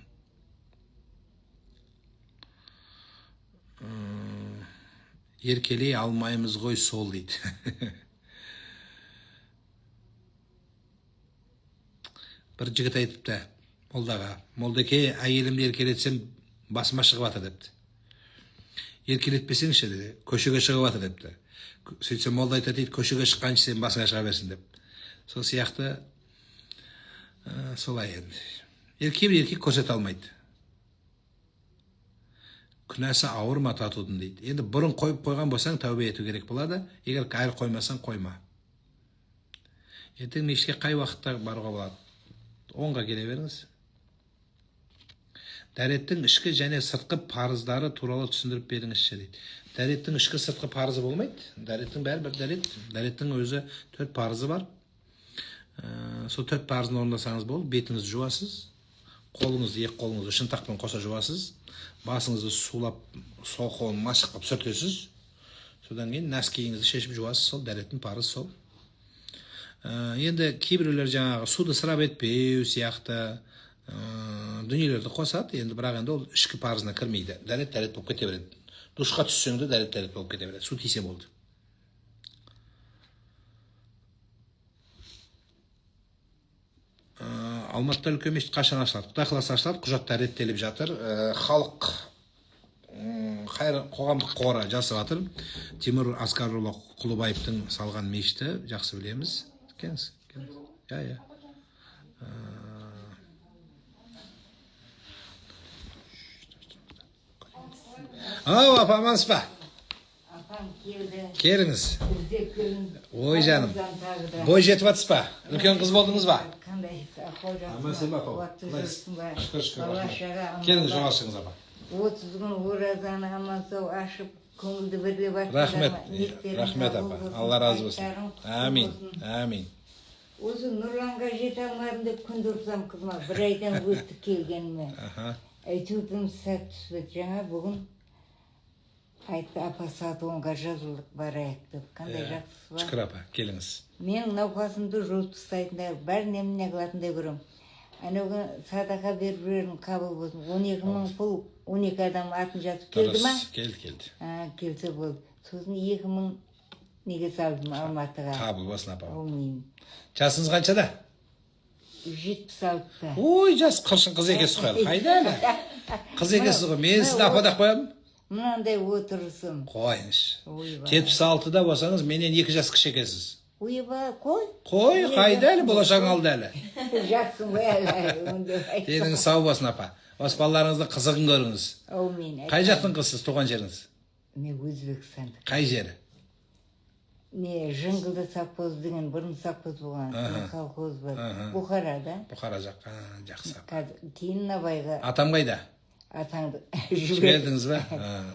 Еркелей алмаймыз ғой сол дейді. Бір жігіт айтыпты молдаға. Молдеке, әйелімді еркелетсем басыма шығып атыр депті. Еркелетпесеңші деді, көшеге шығып атыр депті. Сөйтсем молда айтады дейді, көшеге шыққанша сен басыңа шыға берсін деп. Сол сияқты солай енді. Еркек көрсете алмайды. күнәсі ауыр ма татудың дейді. Енді бұрын қойып қойған болсаң тәубе ету керек болады. Егер әлі қоймасаң қойма. Ертең мешітке қай уақытта баруға болады? 10-ға келе беріңіз. Дәреттің ішкі және сыртқы парыздары туралы түсіндіріп беріңізші дейді. Дәреттің ішкі сыртқы парызы болмайды. Дәреттің бәрі бір дәрет. Дәреттің өзі 4 парызы бар. Сол 4 парызын орындасаңыз болды. Бетіңізді жуасыз. Қолыңызды, екі қолыңызды шынтақпен қоса жуасыз. Басыңызды сулап, сол қолын машыққа сүртесіз. Содан кейін нәскиіңізді шешіп жуасыз. Сол дәреттің парызы сол. Енді кейбіреулер жаңағы суды ысырап етпеу сияқты дүниелерді қосады. Енді бірақ енді ол ішкі парызына кірмейді. Дәрет болып кете береді. Душқа түссең де дәрет болып кете береді. Су тисе болды. Алматыда үлкен мешіт қашан ашылады? Құдай қаласа ашылады. Құжаттар реттеліп жатыр. Халық қоғамдық қоры жасап жатыр. Тимур Аскарұлы Құлыбаевтың салған мешіті жақсы білеміз. Келіңіз. Я. Ау, апа, амансыз ба? Апам келді. Келіңіз. Ой, жаным. Тағы Бой жетіп жатсыз ба? Үлкен қыз болдыңыз ба? қандай қожа. Амансыз ба, апа? Уақытты жүрсің ба? Шүкір. Бала-шаға аман Келіңіз, ба? жоғалшыңыз, апа. 30 күн оразаны аман-сау ашып, көңілді бірлеп Рахмет, рахмет, апа. Алла разы болсын. Амин. Осы Нұрланға жете алмадым деп күнде ұрсам қызыма. Бір айдан өтті келгеніме. Әйтеуір сәт түспеді. Жаңа бүгін айтты, апа сағат 10-ға жазылдық барайық деп. Қандай жақсысы ба? Шүкір, апа, келіңіз. Мен науқасымды жұлып тастайтындай, бәрін еміне қылатындай көрем. Анауға садақа беріп жүрерін қабыл болсын. 12 мың пұл, 12 адам атын жатып келді ма? Келді. Келсе болды. Сосын 2 мың неге салдым Алматыға. Қабыл болсын, апа. Олмеймін. Жасыңыз қаншада? 76-та. Ой, жас қыршын қыз екесіз қойып. Қайда әлі? Қыз екесіз ғой. Мен сізді ападақ қоямын. Мынандай отырысым. Қойыңыз. Ойба. 76-да болсаңыз, менен 2 жас кіші екесіз. Ойба, қой. Қой, қайда әлі? Болашағың алды әлі. Жатсың ғой әлі. Деніңіз сау болсын, апа. Осы балаларыңыздың қызығын көріңіз. Әумин. Қай жақтың қызсыз, туған жеріңіз? Мен Өзбекстан. Қай жері? Не, жыңғылды совхоз деген бұрын совхоз болған. Колхоз бар. Бұхарада. Бұхара жақ. Жақсы. Кейін Набайға Атам қайда? атаңды Жібердіңіз ба?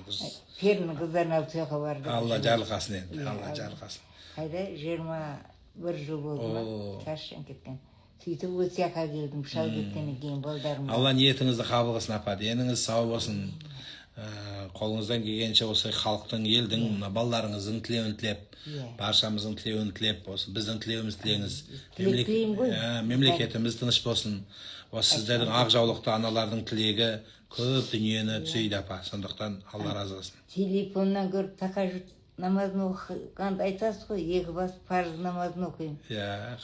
Дұрыс. Перінің қыздарына алып барды. Алла жарылқасын енді. Алла жарылқасын. Қайда 21 жыл болды ма? Ташкент кеткен. Сөйтіп өтсияқа келдім. Шал кеткеннен кейін балдарым. Алла ниетіңізді қабыл қылсын, апа. Деніңіз сау болсын. Қолыңыздан келгенше осы халықтың, елдің, балаларыңыздың тілеуін тілеп, баршамыздың тілеуін тілеп, осы біздің тілеуіміз тілеңіз. Мемлекетіміз тыныш болсын. Осы сіздердің ақ жаулықты аналардың тілегі көп дүниені түсейді, апа. Сондықтан Алла разы болсын. Телефоннан көріп тахажжуд намазын оқығанды айтасыз ғой, 2 бас парыз намазын оқимын.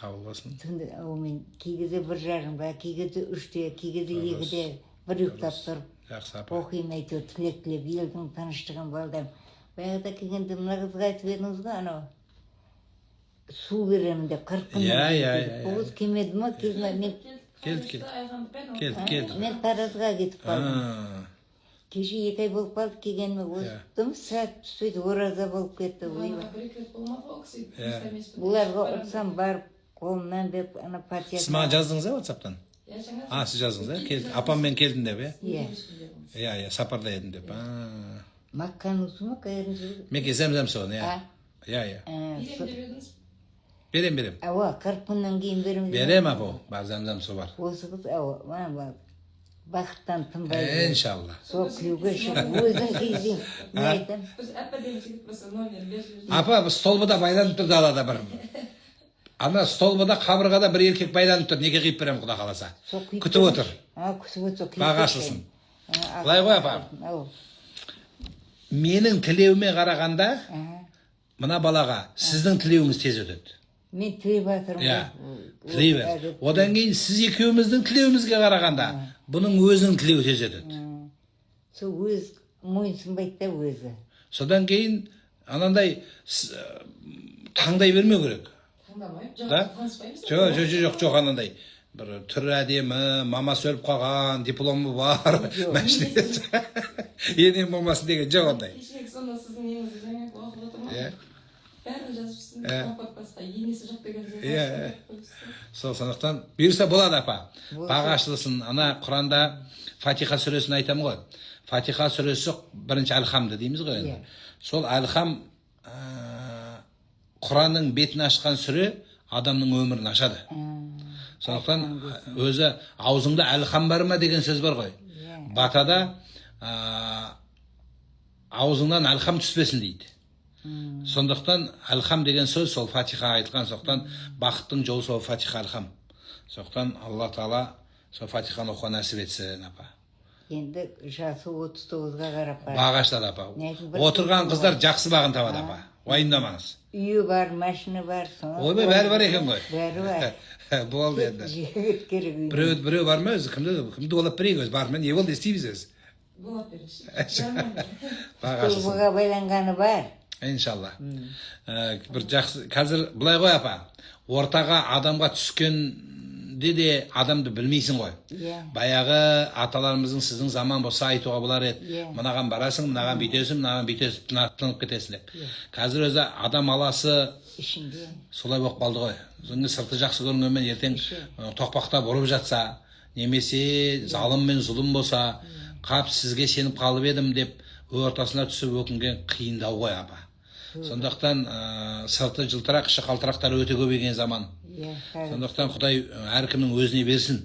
Қабыл болсын. Түнде мен кей кезде 1:30-да, кей кезде 3-те, кей кезде 2-де бір ұйықтап тұрып Жақсы, апа. оқимын, әйтеуір тілек тілеп, елдің тыныштығын балдарым. Баяғыда келгенде мына қызға айтып едіңіз ғой, анау су беремін деп 40 күн. Оғыз келмеді ма? Келді. Мен Таразға кетіп қалдым. Кеше 2 ай болып қалды, келгеніме оздым, сәт түспейді, ораза болып кетті. Бұларға ұрсам барып, қолымнан беріп, ана партия. Сіз маған жаздыңыз ба WhatsApp-тан? Сіз жаздыңыз, апаммен келдім деп, сапарда едім деп. Маккан ұсы ма, қайырын жүрді? Мен кеземзем соны, Берем. Ауа, 40 күннен кейін берем. Берем, апа, бар зәмзәм су бар. Осы қыз, ауа, бақыттан тынбайды. Иншалла. Сол күлуге шығып, өзің кезден. Не айтам? Апа, столбыда байланып тұрды алада бір. Ана столбыда қабырғада бір еркек байланып тұр, неге қиып берем құда қаласа. Күтіп отыр. Күтіп отыр. Баға ашылсын. Былай ғой, апа. Менің тілеуіме қарағанда, мына балаға сіздің тілеуіңіз тез өтеді. Мен тілеп жатырмын. Тілей. Одан кейін сіз екеуміздің тілеуімізге қарағанда, бұның өзінің тілеуі тез өтеді. Сол өз мойынсынбайды да өзі. Содан кейін анандай таңдай бермеу керек. Жоқ, анандай. Бір түрі әдемі, мамасы өліп қалған, дипломы бар. Енең болмасын деген жоқ ондай. Кешегі сонда сіздің неңізді жаңа оқып отырмын. Иә. Бәрін жазыпсың. Апат басқа енесі жоқ деген Иә. Сол сондықтан бұйырса болады апа. Бағы ашылсын. Ана Құранда Фатиха сүресін айтамын ғой. Фатиха сүресі бірінші әлхамды дейміз ғой енді. Сол әлхам Құранның бетін ашқан сүре адамның өмірін ашады. Сондықтан өзі аузыңда әлхам бар ма деген сөз бар ғой. Батада аузыңнан әлхам түспесін дейді. Сондықтан әлхам деген сөз сол Фатиха айтылған. Сондықтан бақыттың жолы сол Фатиха әлхам. Сондықтан Алла Тағала сол Фатиханы оқуға нәсіп етсін апа. Енді жасы 39-ға қарап бар. Бағы ашылады апа. Отырған қыздар жақсы бағын табады апа. Уайымдамаңыз. Үйі бар, машина бар. Ойбай, бәрі бар екен ғой. Бәрі бар. Болды енді. Жегіт керек үйіне. Біреу бар ма өзі? Кімді олап берейік өзі? Бар ма? Не болды естейміз өзі? Болады береші. Бағы ашылсын. Тұлғыға байланғаны бар. Иншалла. Бір жақсы, қазір былай ғой апа, ортаға адамға түскенде де адамды білмейсің ғой. Баяғы аталарымыздың сіздің заман болса айтуға болар еді. Мынаған барасың, мынаған бүйтесің, мынаған бүйтесің, тынып кетесің деп. Қазір өзі адам аласы ішінде солай болып қалды ғой. Соны сырты жақсы көрінгенмен ертең тоқпақтап ұрып жатса, немесе залым мен зұлым болса, қап сізге сеніп қалып едім деп ортасына түсіп өкінген қиындау ғой апа. Сондықтан сырты жылтырақ, іші қалтырақтар өте көбейген заман. Сондықтан Құдай әркімнің өзіне берсін.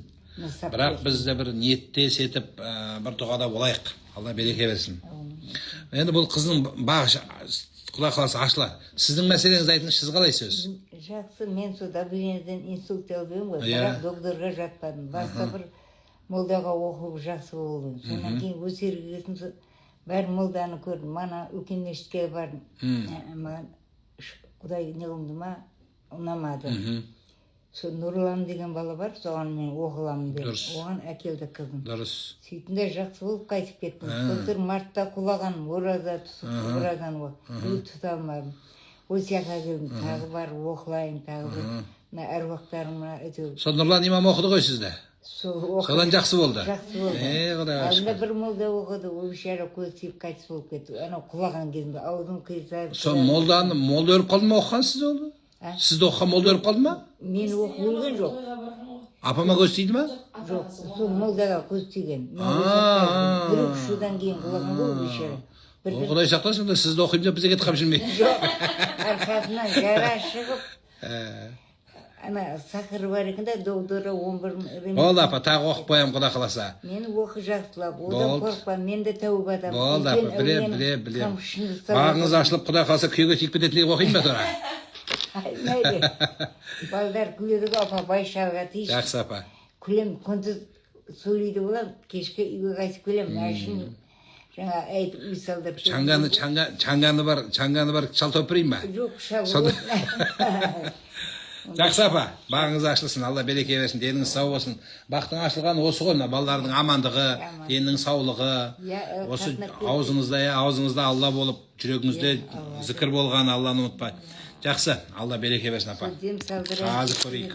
Бірақ біз де бір ниеттес етіп, бір дұғада болайық. Алла береке берсін. Енді бұл қыздың бағы Құдай қаласа ашылады. Сіздің мәселеңізді айтыңыз, сіз қалайсыз? Жақсы, мен сол давлениеден инсульт алып едім ғой. Бірақ докторға жатпадым. Басқа бір молдаға оқып жақсы болдым. Сонан кейін өсерге келсем, бәрі молданы көрдім. Мана үлкен мешітке бардым. Маған Құдай не қылды ма, ұнамады. Сол Нұрлан деген бала бар, соған мен оқыламын деп. Оған әкелді қызым. Дұрыс. Сөйтінде жақсы болып қайтып кеттім. Былтыр мартта құлаған, ораза түсіп, оразаны тұта алмадым. Осы жаққа келдім, тағы бар оқылайын, тағы бір әруақтарыма әйтеуір. Сол Нұрлан имам оқыды ғой сізді? Содан жақсы болды? Жақсы болды. Құдай Алдында бір молда оқыды, ол бейшара көз тиіп қайтыс болып кетті. Анау құлаған кезінде аузым қисайып. Сол молда өліп қалды ма оқыған сіз олды? Сізді оқыған молда өліп қалды ма? Мен оқып өлген жоқ. Апама көз тиді ма? Жоқ, сол молдаға көз тиген. Бір шудан кейін құлаған ғой бейшара. Құдай сақтасын, сізді оқимын деп бізге кетіп қалып жүрмейді. Жоқ, арқасынан жара шығып, ана сақыры бар екен де, доғдыры 11 Болды апа, тағы оқып қоямын Құдай қаласа. Мен оқы жақсылап, одан қорықпа, мен де тәуіп адам. Болды апа, білем. Бағыңыз ашылып Құдай қаласа күйеуге тиіп кететін деп оқимын ба тұра? Айнайды. Балдар күледі ғой, апа, байшалға тиіш. Жақсы апа. Күлем, күндіз сөйлейді болам, кешке үйге қайтып келем, мәшін жаңа айтып үй салдырып. Чаңганы бар шалтап берейін ба? Жоқ, шал. Жақсы апа, бағыңыз ашылсын, Алла береке берсін, деніңіз сау болсын. Бақтың ашылғаны осы ғой, балалардың амандығы, деннің саулығы, осы аузыңызда Алла болып, жүрегіңізде зікір болған Алланы ұмытпай. Жақсы, Алла береке берсін апа. Қазір көрейік.